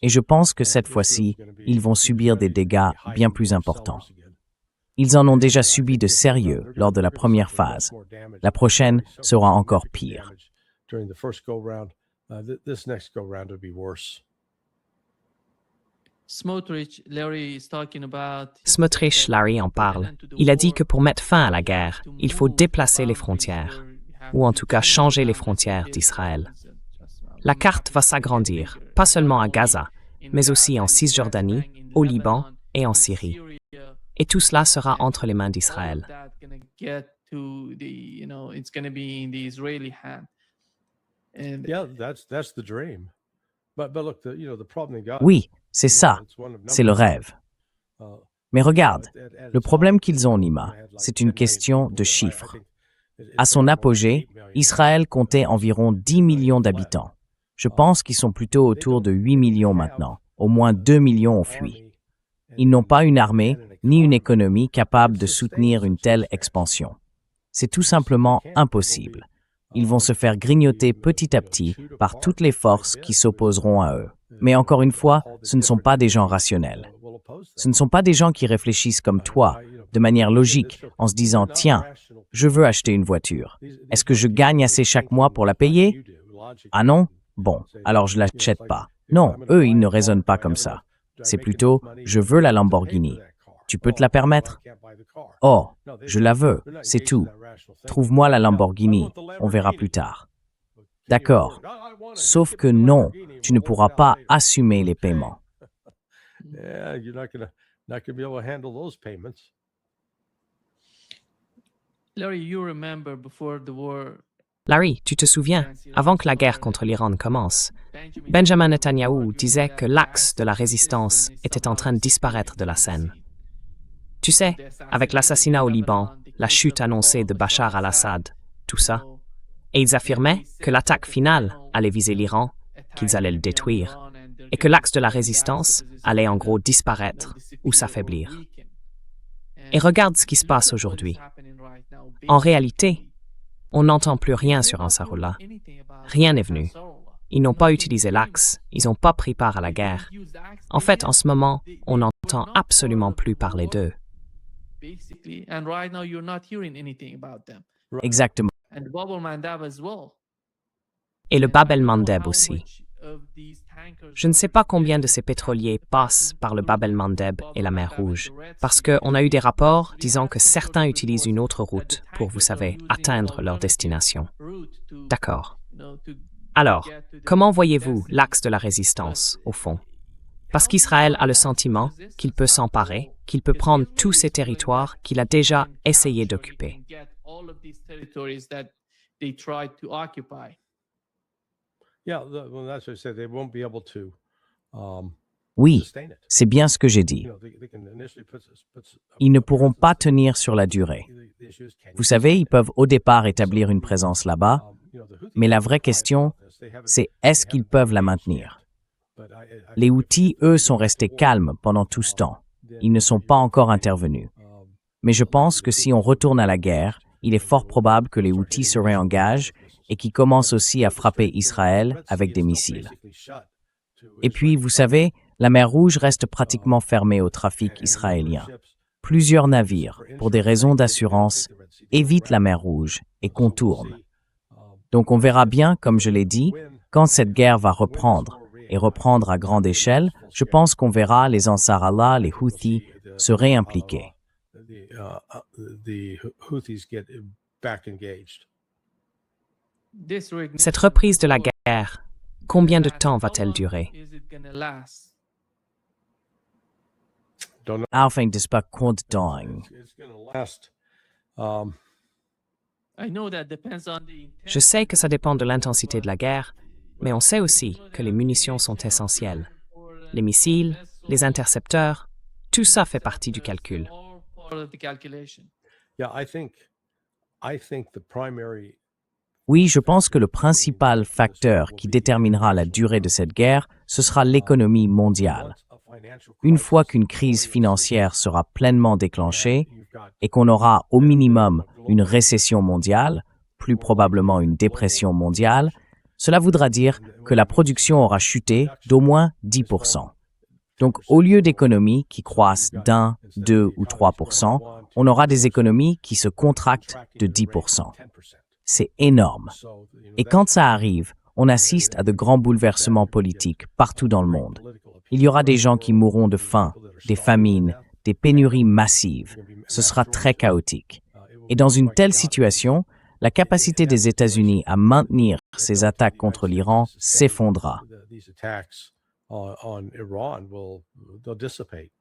Et je pense que cette fois-ci, ils vont subir des dégâts bien plus importants. Ils en ont déjà subi de sérieux lors de la première phase. La prochaine sera encore pire. Smotrich, Larry en parle. Il a dit que pour mettre fin à la guerre, il faut déplacer les frontières, ou en tout cas changer les frontières d'Israël. La carte va s'agrandir, pas seulement à Gaza, mais aussi en Cisjordanie, au Liban et en Syrie. Et tout cela sera entre les mains d'Israël. Oui, c'est ça, c'est le rêve. Mais regarde, le problème qu'ils ont, Nima, c'est une question de chiffres. À son apogée, Israël comptait environ 10 millions d'habitants. Je pense qu'ils sont plutôt autour de 8 millions maintenant. Au moins 2 millions ont fui. Ils n'ont pas une armée ni une économie capable de soutenir une telle expansion. C'est tout simplement impossible. Ils vont se faire grignoter petit à petit par toutes les forces qui s'opposeront à eux. Mais encore une fois, ce ne sont pas des gens rationnels. Ce ne sont pas des gens qui réfléchissent comme toi, de manière logique, en se disant « Tiens, je veux acheter une voiture. Est-ce que je gagne assez chaque mois pour la payer? Ah non? Bon, alors je ne l'achète pas. » Non, eux, ils ne raisonnent pas comme ça. C'est plutôt « Je veux la Lamborghini. Tu peux te la permettre? Oh, je la veux, c'est tout. Trouve-moi la Lamborghini, on verra plus tard. » D'accord. Sauf que non, tu ne pourras pas assumer les paiements. Larry, tu te souviens, avant que la guerre contre l'Iran commence, Benjamin Netanyahou disait que l'axe de la résistance était en train de disparaître de la scène. Tu sais, avec l'assassinat au Liban, la chute annoncée de Bachar al-Assad, tout ça. Et ils affirmaient que l'attaque finale allait viser l'Iran, qu'ils allaient le détruire, et que l'axe de la résistance allait en gros disparaître ou s'affaiblir. Et regarde ce qui se passe aujourd'hui. En réalité, on n'entend plus rien sur Ansarullah. Rien n'est venu. Ils n'ont pas utilisé l'axe, ils n'ont pas pris part à la guerre. En fait, en ce moment, on n'entend absolument plus parler d'eux. Exactement. Et le Bab el-Mandeb aussi. Je ne sais pas combien de ces pétroliers passent par le Bab el-Mandeb et la mer Rouge, parce qu'on a eu des rapports disant que certains utilisent une autre route pour, vous savez, atteindre leur destination. D'accord. Alors, comment voyez-vous l'axe de la résistance, au fond? Parce qu'Israël a le sentiment qu'il peut s'emparer, qu'il peut prendre tous ces territoires qu'il a déjà essayé d'occuper. Oui, c'est bien ce que j'ai dit. Ils ne pourront pas tenir sur la durée. Vous savez, ils peuvent au départ établir une présence là-bas, mais la vraie question, c'est est-ce qu'ils peuvent la maintenir? Les Houthis, eux, sont restés calmes pendant tout ce temps. Ils ne sont pas encore intervenus. Mais je pense que si on retourne à la guerre, il est fort probable que les Houthis se réengagent et qu'ils commencent aussi à frapper Israël avec des missiles. Et puis, vous savez, la mer Rouge reste pratiquement fermée au trafic israélien. Plusieurs navires, pour des raisons d'assurance, évitent la mer Rouge et contournent. Donc on verra bien, comme je l'ai dit, quand cette guerre va reprendre, et reprendre à grande échelle, je pense qu'on verra les Ansar Allah, les Houthis, se réimpliquer. Cette reprise de la guerre, combien de temps va-t-elle durer? Afin de pas compte temps. Je sais que ça dépend de l'intensité de la guerre, mais on sait aussi que les munitions sont essentielles. Les missiles, les intercepteurs, tout ça fait partie du calcul. Oui, je pense que le principal facteur qui déterminera la durée de cette guerre, ce sera l'économie mondiale. Une fois qu'une crise financière sera pleinement déclenchée et qu'on aura au minimum une récession mondiale, plus probablement une dépression mondiale, cela voudra dire que la production aura chuté d'au moins 10%. Donc, au lieu d'économies qui croissent d'1, 2 ou 3%, on aura des économies qui se contractent de 10%. C'est énorme. Et quand ça arrive, on assiste à de grands bouleversements politiques partout dans le monde. Il y aura des gens qui mourront de faim, des famines, des pénuries massives. Ce sera très chaotique. Et dans une telle situation, la capacité des États-Unis à maintenir ces attaques contre l'Iran s'effondra. These attacks on Iran they'll dissipate.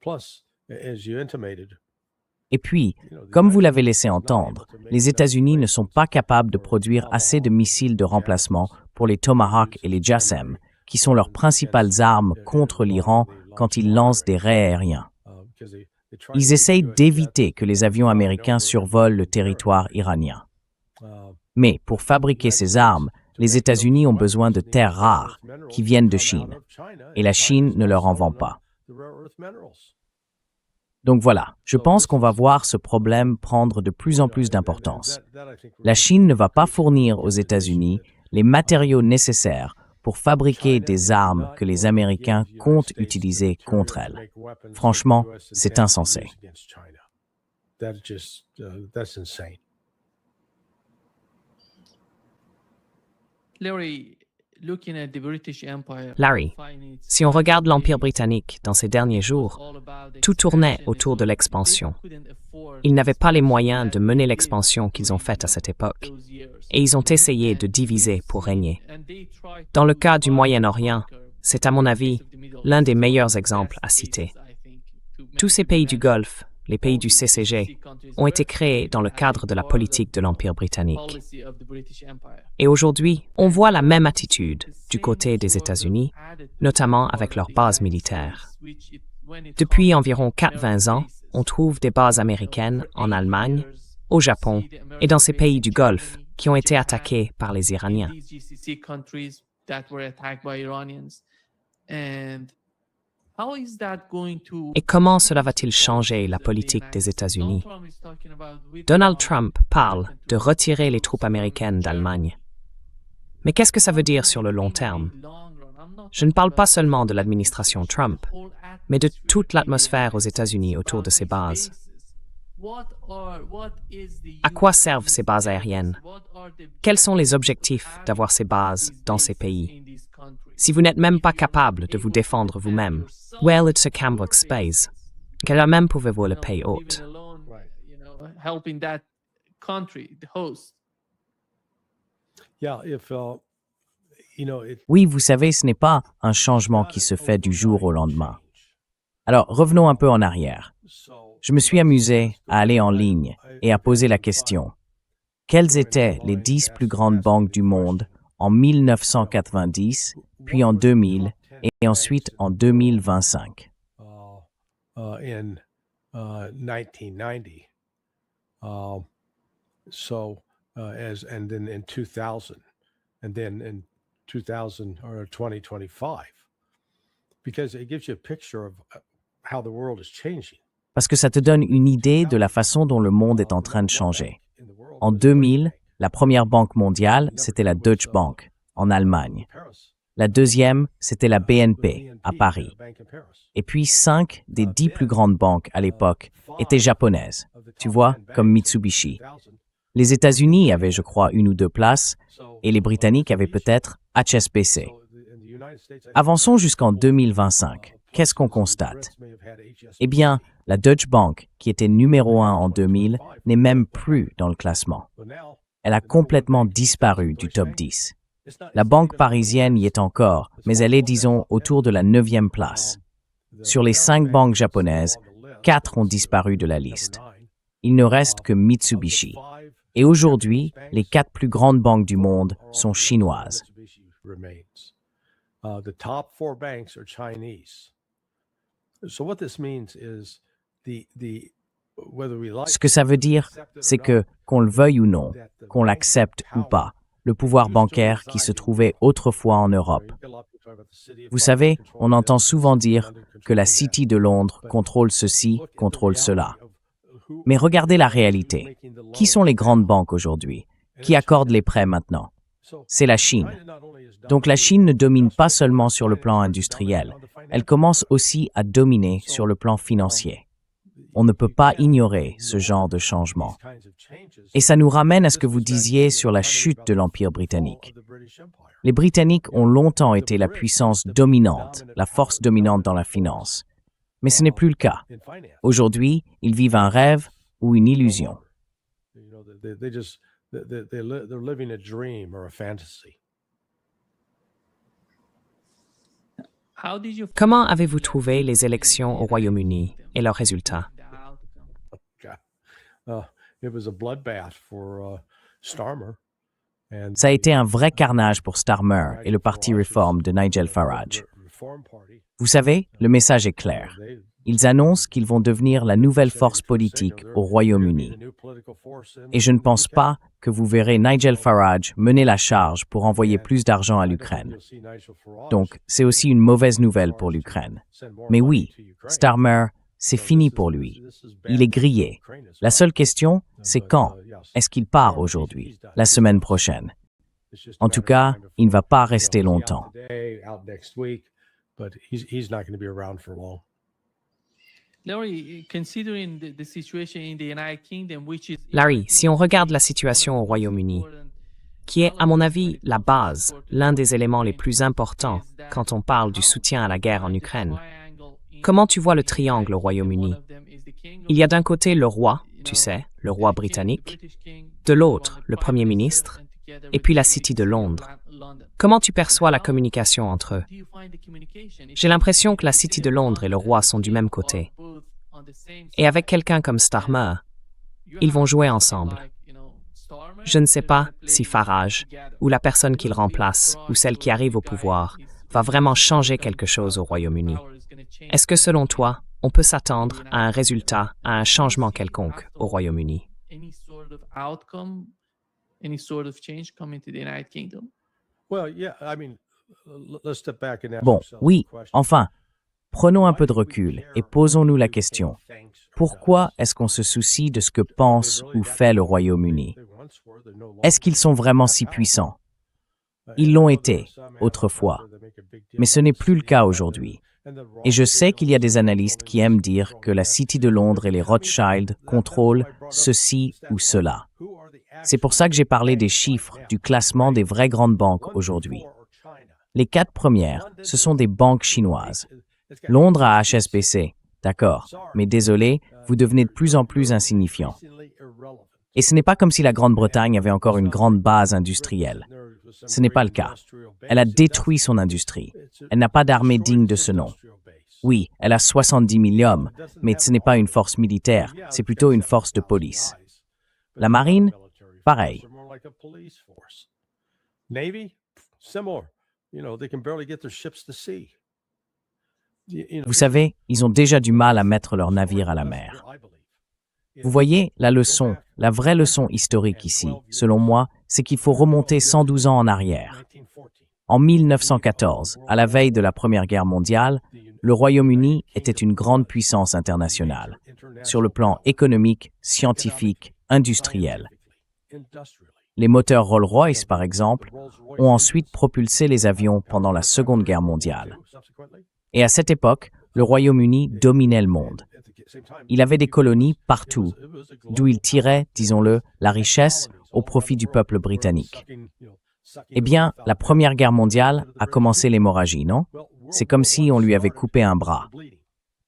Plus, as you intimated, Et puis, comme vous l'avez laissé entendre, les États-Unis ne sont pas capables de produire assez de missiles de remplacement pour les Tomahawk et les JASSM, qui sont leurs principales armes contre l'Iran quand ils lancent des raids aériens. Ils essayent d'éviter que les avions américains survolent le territoire iranien. Mais pour fabriquer ces armes, les États-Unis ont besoin de terres rares qui viennent de Chine, et la Chine ne leur en vend pas. Donc voilà, je pense qu'on va voir ce problème prendre de plus en plus d'importance. La Chine ne va pas fournir aux États-Unis les matériaux nécessaires pour fabriquer des armes que les Américains comptent utiliser contre elle. Franchement, c'est insensé. Larry, si on regarde l'Empire britannique dans ces derniers jours, tout tournait autour de l'expansion. Ils n'avaient pas les moyens de mener l'expansion qu'ils ont faite à cette époque, et ils ont essayé de diviser pour régner. Dans le cas du Moyen-Orient, c'est à mon avis l'un des meilleurs exemples à citer. Tous ces pays du Golfe, les pays du CCG, ont été créés dans le cadre de la politique de l'Empire britannique. Et aujourd'hui, on voit la même attitude du côté des États-Unis, notamment avec leurs bases militaires. Depuis environ 4-20 ans, on trouve des bases américaines en Allemagne, au Japon et dans ces pays du Golfe qui ont été attaqués par les Iraniens. Et comment cela va-t-il changer la politique des États-Unis? Donald Trump parle de retirer les troupes américaines d'Allemagne. Mais qu'est-ce que ça veut dire sur le long terme? Je ne parle pas seulement de l'administration Trump, mais de toute l'atmosphère aux États-Unis autour de ces bases. À quoi servent ces bases aériennes? Quels sont les objectifs d'avoir ces bases dans ces pays? Si vous n'êtes même pas capable de vous défendre vous-même, well, it's a Cambox space. Quel même pouvez-vous le payer haute? Oui, vous savez, ce n'est pas un changement qui se fait du jour au lendemain. Alors, revenons un peu en arrière. Je me suis amusé à aller en ligne et à poser la question. Quelles étaient les 10 plus grandes banques du monde en 1990, puis en 2000 et ensuite en 2025? In 1990, and then in 2000, and then in 2000 or 2025, because it gives you a picture of how the world is changing. Parce que ça te donne une idée de la façon dont le monde est en train de changer. En 2000, la première banque mondiale, c'était la Deutsche Bank, en Allemagne. La deuxième, c'était la BNP, à Paris. Et puis 5 des 10 plus grandes banques à l'époque étaient japonaises, tu vois, comme Mitsubishi. Les États-Unis avaient, je crois, 1 ou 2 places, et les Britanniques avaient peut-être HSBC. Avançons jusqu'en 2025. Qu'est-ce qu'on constate? Eh bien, la Deutsche Bank, qui était numéro 1 en 2000, n'est même plus dans le classement. Elle a complètement disparu du top 10. La banque parisienne y est encore, mais elle est, disons, autour de la 9e place. Sur les 5 banques japonaises, 4 ont disparu de la liste. Il ne reste que Mitsubishi. Et aujourd'hui, les 4 plus grandes banques du monde sont chinoises. Ce que ça veut dire, c'est que, qu'on le veuille ou non, qu'on l'accepte ou pas, le pouvoir bancaire qui se trouvait autrefois en Europe. Vous savez, on entend souvent dire que la City de Londres contrôle ceci, contrôle cela. Mais regardez la réalité. Qui sont les grandes banques aujourd'hui? Qui accordent les prêts maintenant? C'est la Chine. Donc la Chine ne domine pas seulement sur le plan industriel, elle commence aussi à dominer sur le plan financier. On ne peut pas ignorer ce genre de changement. Et ça nous ramène à ce que vous disiez sur la chute de l'Empire britannique. Les Britanniques ont longtemps été la puissance dominante, la force dominante dans la finance. Mais ce n'est plus le cas. Aujourd'hui, ils vivent un rêve ou une illusion. they're living a dream or a fantasy. Comment avez-vous trouvé les élections au Royaume-Uni et leurs résultats? It was a bloodbath for Starmer. Ça a été un vrai carnage pour Starmer et le parti Reform de Nigel Farage. Vous savez, le message est clair. Ils annoncent qu'ils vont devenir la nouvelle force politique au Royaume-Uni. Et je ne pense pas que vous verrez Nigel Farage mener la charge pour envoyer plus d'argent à l'Ukraine. Donc, c'est aussi une mauvaise nouvelle pour l'Ukraine. Mais oui, Starmer, c'est fini pour lui. Il est grillé. La seule question, c'est quand? Est-ce qu'il part aujourd'hui? La semaine prochaine? En tout cas, il ne va pas rester longtemps. Larry, si on regarde la situation au Royaume-Uni, qui est, à mon avis, la base, l'un des éléments les plus importants quand on parle du soutien à la guerre en Ukraine, comment tu vois le triangle au Royaume-Uni? Il y a d'un côté le roi, tu sais, le roi britannique, de l'autre, le Premier ministre, et puis la City de Londres. Comment tu perçois la communication entre eux? J'ai l'impression que la City de Londres et le roi sont du même côté. Et avec quelqu'un comme Starmer, ils vont jouer ensemble. Je ne sais pas si Farage, ou la personne qu'il remplace, ou celle qui arrive au pouvoir, va vraiment changer quelque chose au Royaume-Uni. Est-ce que selon toi, on peut s'attendre à un résultat, à un changement quelconque au Royaume-Uni? Bon, oui, enfin, prenons un peu de recul et posons-nous la question. Pourquoi est-ce qu'on se soucie de ce que pense ou fait le Royaume-Uni? Est-ce qu'ils sont vraiment si puissants? Ils l'ont été, autrefois. Mais ce n'est plus le cas aujourd'hui. Et je sais qu'il y a des analystes qui aiment dire que la City de Londres et les Rothschild contrôlent ceci ou cela. C'est pour ça que j'ai parlé des chiffres du classement des vraies grandes banques aujourd'hui. Les 4 premières, ce sont des banques chinoises. Londres a HSBC, d'accord, mais désolé, vous devenez de plus en plus insignifiant. Et ce n'est pas comme si la Grande-Bretagne avait encore une grande base industrielle. Ce n'est pas le cas. Elle a détruit son industrie. Elle n'a pas d'armée digne de ce nom. Oui, elle a 70 000 hommes, mais ce n'est pas une force militaire, c'est plutôt une force de police. La marine, pareil. Vous savez, ils ont déjà du mal à mettre leurs navires à la mer. Vous voyez, la leçon, la vraie leçon historique ici, selon moi, c'est qu'il faut remonter 112 ans en arrière. En 1914, à la veille de la Première Guerre mondiale, le Royaume-Uni était une grande puissance internationale, sur le plan économique, scientifique, industriel. Les moteurs Rolls-Royce, par exemple, ont ensuite propulsé les avions pendant la Seconde Guerre mondiale. Et à cette époque, le Royaume-Uni dominait le monde. Il avait des colonies partout, d'où il tirait, disons-le, la richesse au profit du peuple britannique. Eh bien, la Première Guerre mondiale a commencé l'hémorragie, non? C'est comme si on lui avait coupé un bras.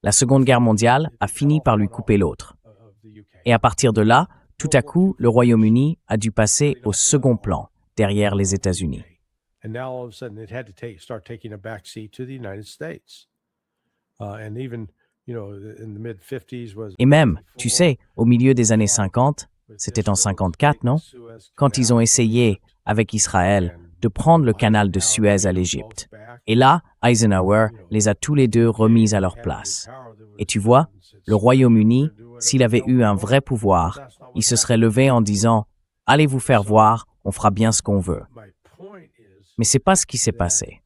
La Seconde Guerre mondiale a fini par lui couper l'autre. Et à partir de là, tout à coup, le Royaume-Uni a dû passer au second plan, derrière les États-Unis. Et même, tu sais, au milieu des années 50, c'était en 54, non? Quand ils ont essayé, avec Israël, de prendre le canal de Suez à l'Égypte. Et là, Eisenhower les a tous les deux remis à leur place. Et tu vois, le Royaume-Uni, s'il avait eu un vrai pouvoir, il se serait levé en disant « Allez vous faire voir, on fera bien ce qu'on veut ». Mais c'est pas ce qui s'est passé.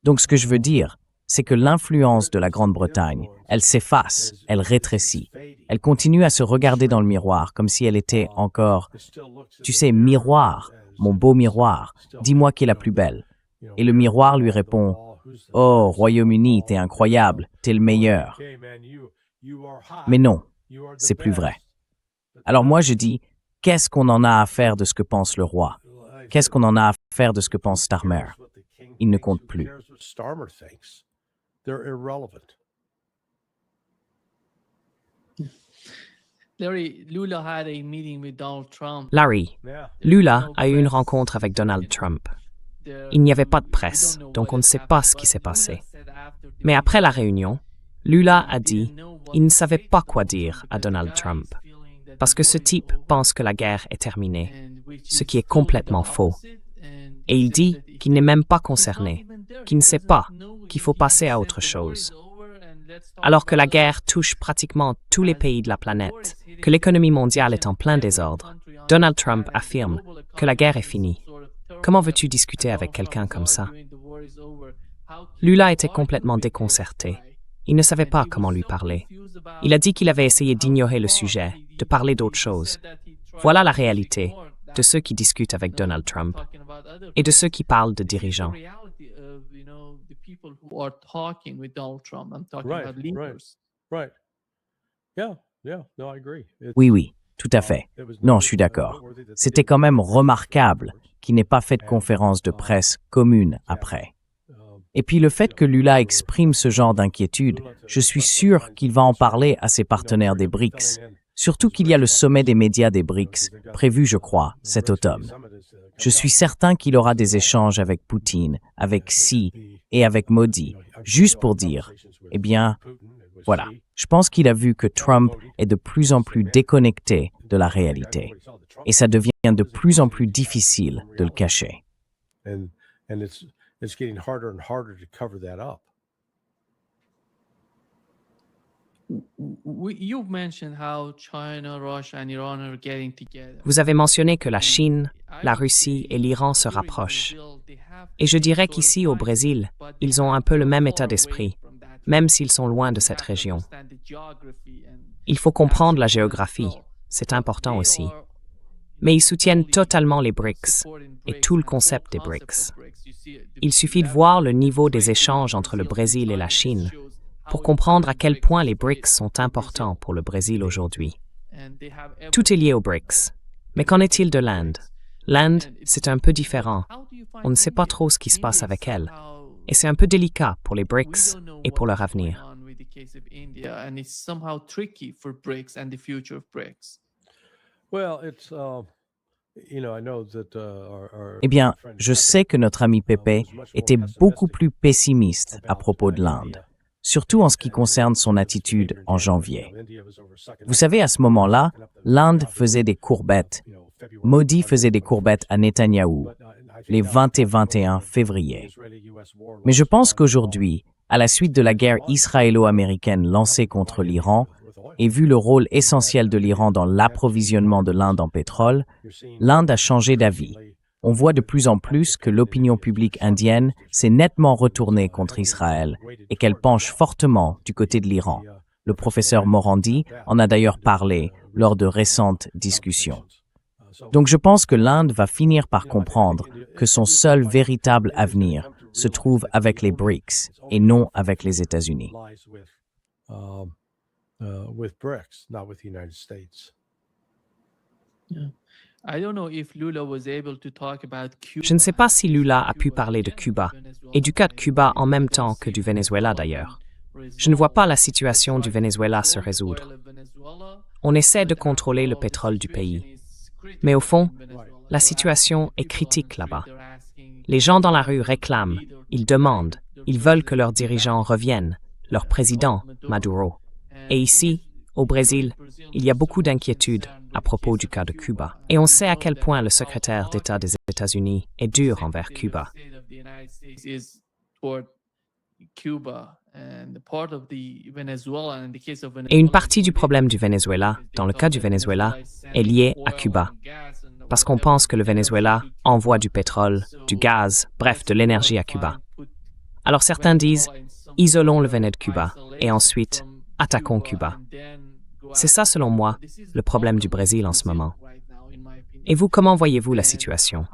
Donc ce que je veux dire, c'est que l'influence de la Grande-Bretagne, elle s'efface, elle rétrécit. Elle continue à se regarder dans le miroir comme si elle était encore, tu sais, miroir, mon beau miroir, dis-moi qui est la plus belle. Et le miroir lui répond, oh, Royaume-Uni, t'es incroyable, t'es le meilleur. Mais non, c'est plus vrai. Alors moi je dis, qu'est-ce qu'on en a à faire de ce que pense le roi? Qu'est-ce qu'on en a à faire de ce que pense Starmer? Il ne compte plus. Larry, Lula a eu une rencontre avec Donald Trump. Il n'y avait pas de presse, donc on ne sait pas ce qui s'est passé. Mais après la réunion, Lula a dit qu'il ne savait pas quoi dire à Donald Trump, parce que ce type pense que la guerre est terminée, ce qui est complètement faux. Et il dit qu'il n'est même pas concerné, qu'il ne sait pas, qu'il faut passer à autre chose. Alors que la guerre touche pratiquement tous les pays de la planète, que l'économie mondiale est en plein désordre, Donald Trump affirme que la guerre est finie. Comment veux-tu discuter avec quelqu'un comme ça? Lula était complètement déconcerté. Il ne savait pas comment lui parler. Il a dit qu'il avait essayé d'ignorer le sujet, de parler d'autre chose. Voilà la réalité de ceux qui discutent avec Donald Trump et de ceux qui parlent de dirigeants. Oui, tout à fait. Non, je suis d'accord. C'était quand même remarquable qu'il n'ait pas fait de conférence de presse commune après. Et puis le fait que Lula exprime ce genre d'inquiétude, je suis sûr qu'il va en parler à ses partenaires des BRICS, surtout qu'il y a le sommet des médias des BRICS, prévu, je crois, cet automne. Je suis certain qu'il aura des échanges avec Poutine, avec Xi et avec Modi, juste pour dire, eh bien, voilà. Je pense qu'il a vu que Trump est de plus en plus déconnecté de la réalité. Et ça devient de plus en plus difficile de le cacher. Vous avez mentionné que la Chine, la Russie et l'Iran se rapprochent. Et je dirais qu'ici, au Brésil, ils ont un peu le même état d'esprit, même s'ils sont loin de cette région. Il faut comprendre la géographie, c'est important aussi. Mais ils soutiennent totalement les BRICS et tout le concept des BRICS. Il suffit de voir le niveau des échanges entre le Brésil et la Chine pour comprendre à quel point les BRICS sont importants pour le Brésil aujourd'hui. Tout est lié aux BRICS. Mais qu'en est-il de l'Inde? L'Inde, c'est un peu différent. On ne sait pas trop ce qui se passe avec elle. Et c'est un peu délicat pour les BRICS et pour leur avenir. Eh bien, je sais que notre ami Pepe était beaucoup plus pessimiste à propos de l'Inde, surtout en ce qui concerne son attitude en janvier. Vous savez, à ce moment-là, l'Inde faisait des courbettes. Modi faisait des courbettes à Netanyahou, les 20 et 21 février. Mais je pense qu'aujourd'hui, à la suite de la guerre israélo-américaine lancée contre l'Iran, et vu le rôle essentiel de l'Iran dans l'approvisionnement de l'Inde en pétrole, l'Inde a changé d'avis. On voit de plus en plus que l'opinion publique indienne s'est nettement retournée contre Israël et qu'elle penche fortement du côté de l'Iran. Le professeur Morandi en a d'ailleurs parlé lors de récentes discussions. Donc je pense que l'Inde va finir par comprendre que son seul véritable avenir se trouve avec les BRICS et non avec les États-Unis. Je ne sais pas si Lula a pu parler de Cuba, et du cas de Cuba en même temps que du Venezuela d'ailleurs. Je ne vois pas la situation du Venezuela se résoudre. On essaie de contrôler le pétrole du pays. Mais au fond, la situation est critique là-bas. Les gens dans la rue réclament, ils demandent, ils veulent que leurs dirigeants reviennent, leur président, Maduro. Et ici, au Brésil, il y a beaucoup d'inquiétudes à propos du cas de Cuba. Et on sait à quel point le secrétaire d'État des États-Unis est dur envers Cuba. Et une partie du problème du Venezuela, dans le cas du Venezuela, est liée à Cuba. Parce qu'on pense que le Venezuela envoie du pétrole, du gaz, bref, de l'énergie à Cuba. Alors certains disent, isolons le Venezuela de Cuba, et ensuite, attaquons Cuba. C'est ça, selon moi, le problème du Brésil en ce moment. Et vous, comment voyez-vous la situation?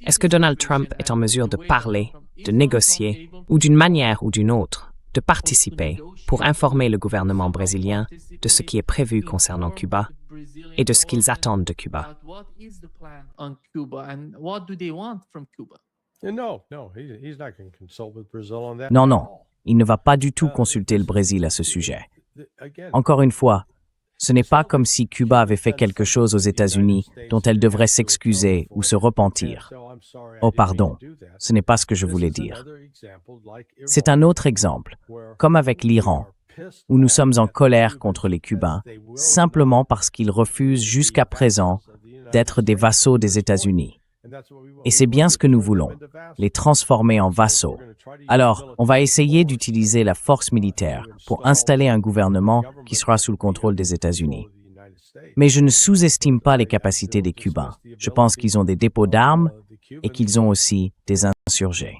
Est-ce que Donald Trump est en mesure de parler, de négocier, ou d'une manière ou d'une autre, de participer pour informer le gouvernement brésilien de ce qui est prévu concernant Cuba et de ce qu'ils attendent de Cuba? Non, il ne va pas du tout consulter le Brésil à ce sujet. Encore une fois, Ce n'est pas comme si Cuba avait fait quelque chose aux États-Unis dont elle devrait s'excuser ou se repentir. Oh pardon, ce n'est pas ce que je voulais dire. C'est un autre exemple, comme avec l'Iran, où nous sommes en colère contre les Cubains, simplement parce qu'ils refusent jusqu'à présent d'être des vassaux des États-Unis. Et c'est bien ce que nous voulons, les transformer en vassaux. Alors, on va essayer d'utiliser la force militaire pour installer un gouvernement qui sera sous le contrôle des États-Unis. Mais je ne sous-estime pas les capacités des Cubains. Je pense qu'ils ont des dépôts d'armes et qu'ils ont aussi des insurgés.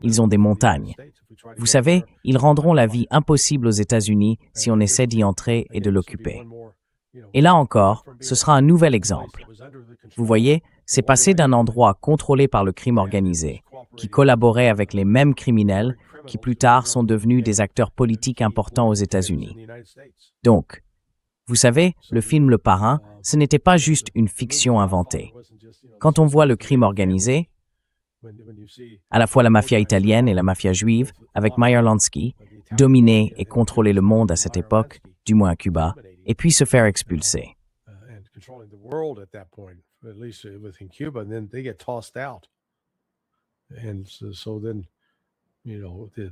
Ils ont des montagnes. Vous savez, ils rendront la vie impossible aux États-Unis si on essaie d'y entrer et de l'occuper. Et là encore, ce sera un nouvel exemple. Vous voyez, c'est passé d'un endroit contrôlé par le crime organisé, qui collaborait avec les mêmes criminels qui plus tard sont devenus des acteurs politiques importants aux États-Unis. Donc, vous savez, le film Le Parrain, ce n'était pas juste une fiction inventée. Quand on voit le crime organisé, à la fois la mafia italienne et la mafia juive, avec Meyer Lansky, dominer et contrôler le monde à cette époque, du moins à Cuba, et puis se faire expulser.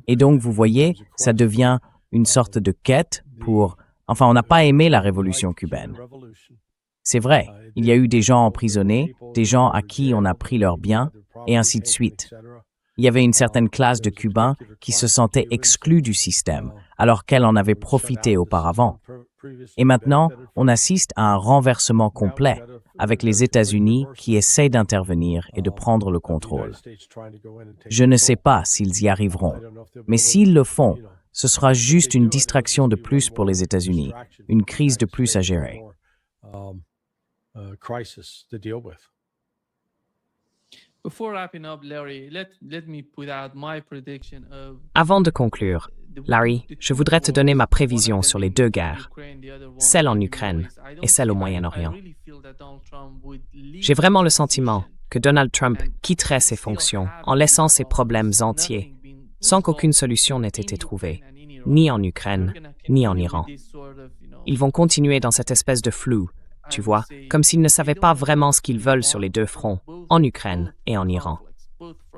Et donc, vous voyez, ça devient une sorte de quête pour... Enfin, on n'a pas aimé la révolution cubaine. C'est vrai, il y a eu des gens emprisonnés, des gens à qui on a pris leurs biens, et ainsi de suite. Il y avait une certaine classe de Cubains qui se sentaient exclus du système, alors qu'elle en avait profité auparavant. Et maintenant, on assiste à un renversement complet, avec les États-Unis qui essaient d'intervenir et de prendre le contrôle. Je ne sais pas s'ils y arriveront, mais s'ils le font, ce sera juste une distraction de plus pour les États-Unis, une crise de plus à gérer. Avant de conclure, Larry, je voudrais te donner ma prévision sur les deux guerres, celle en Ukraine et celle au Moyen-Orient. J'ai vraiment le sentiment que Donald Trump quitterait ses fonctions en laissant ses problèmes entiers, sans qu'aucune solution n'ait été trouvée, ni en Ukraine, ni en Iran. Ils vont continuer dans cette espèce de flou, tu vois, comme s'ils ne savaient pas vraiment ce qu'ils veulent sur les deux fronts, en Ukraine et en Iran.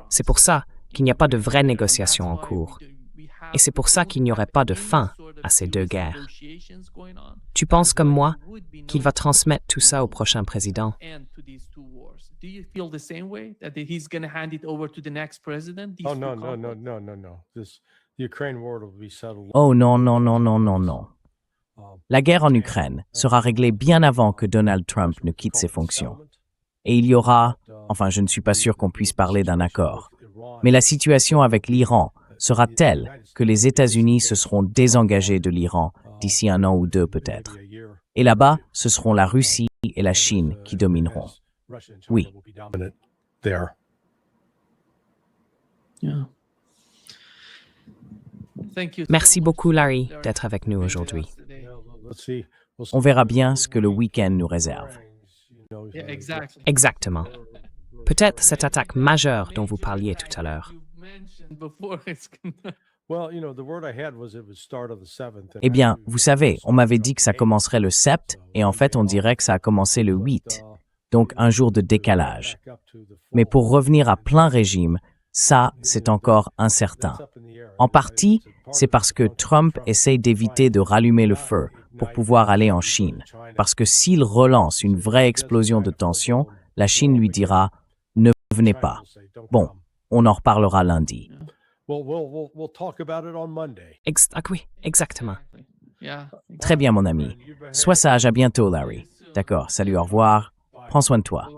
C'est pour ça qu'il n'y a pas de vraie négociation en cours. Et c'est pour ça qu'il n'y aurait pas de fin à ces deux guerres. Tu penses comme moi qu'il va transmettre tout ça au prochain président? Oh non, non, non, non, non, non. La guerre en Ukraine sera réglée bien avant que Donald Trump ne quitte ses fonctions. Et il y aura, enfin je ne suis pas sûr qu'on puisse parler d'un accord, mais la situation avec l'Iran sera telle que les États-Unis se seront désengagés de l'Iran d'ici un an ou deux peut-être. Et là-bas, ce seront la Russie et la Chine qui domineront. Oui. Merci beaucoup, Larry, d'être avec nous aujourd'hui. On verra bien ce que le week-end nous réserve. Exactement. Peut-être cette attaque majeure dont vous parliez tout à l'heure. Eh bien, vous savez, on m'avait dit que ça commencerait le 7 et en fait, on dirait que ça a commencé le 8. Donc, un jour de décalage. Mais pour revenir à plein régime, ça, c'est encore incertain. En partie, c'est parce que Trump essaye d'éviter de rallumer le feu pour pouvoir aller en Chine. Parce que s'il relance une vraie explosion de tension, la Chine lui dira « Ne venez pas ». Bon, on en reparlera lundi. Oui, exactement. Très bien, mon ami. Sois sage, à bientôt, Larry. D'accord, salut, au revoir. Prends soin de toi.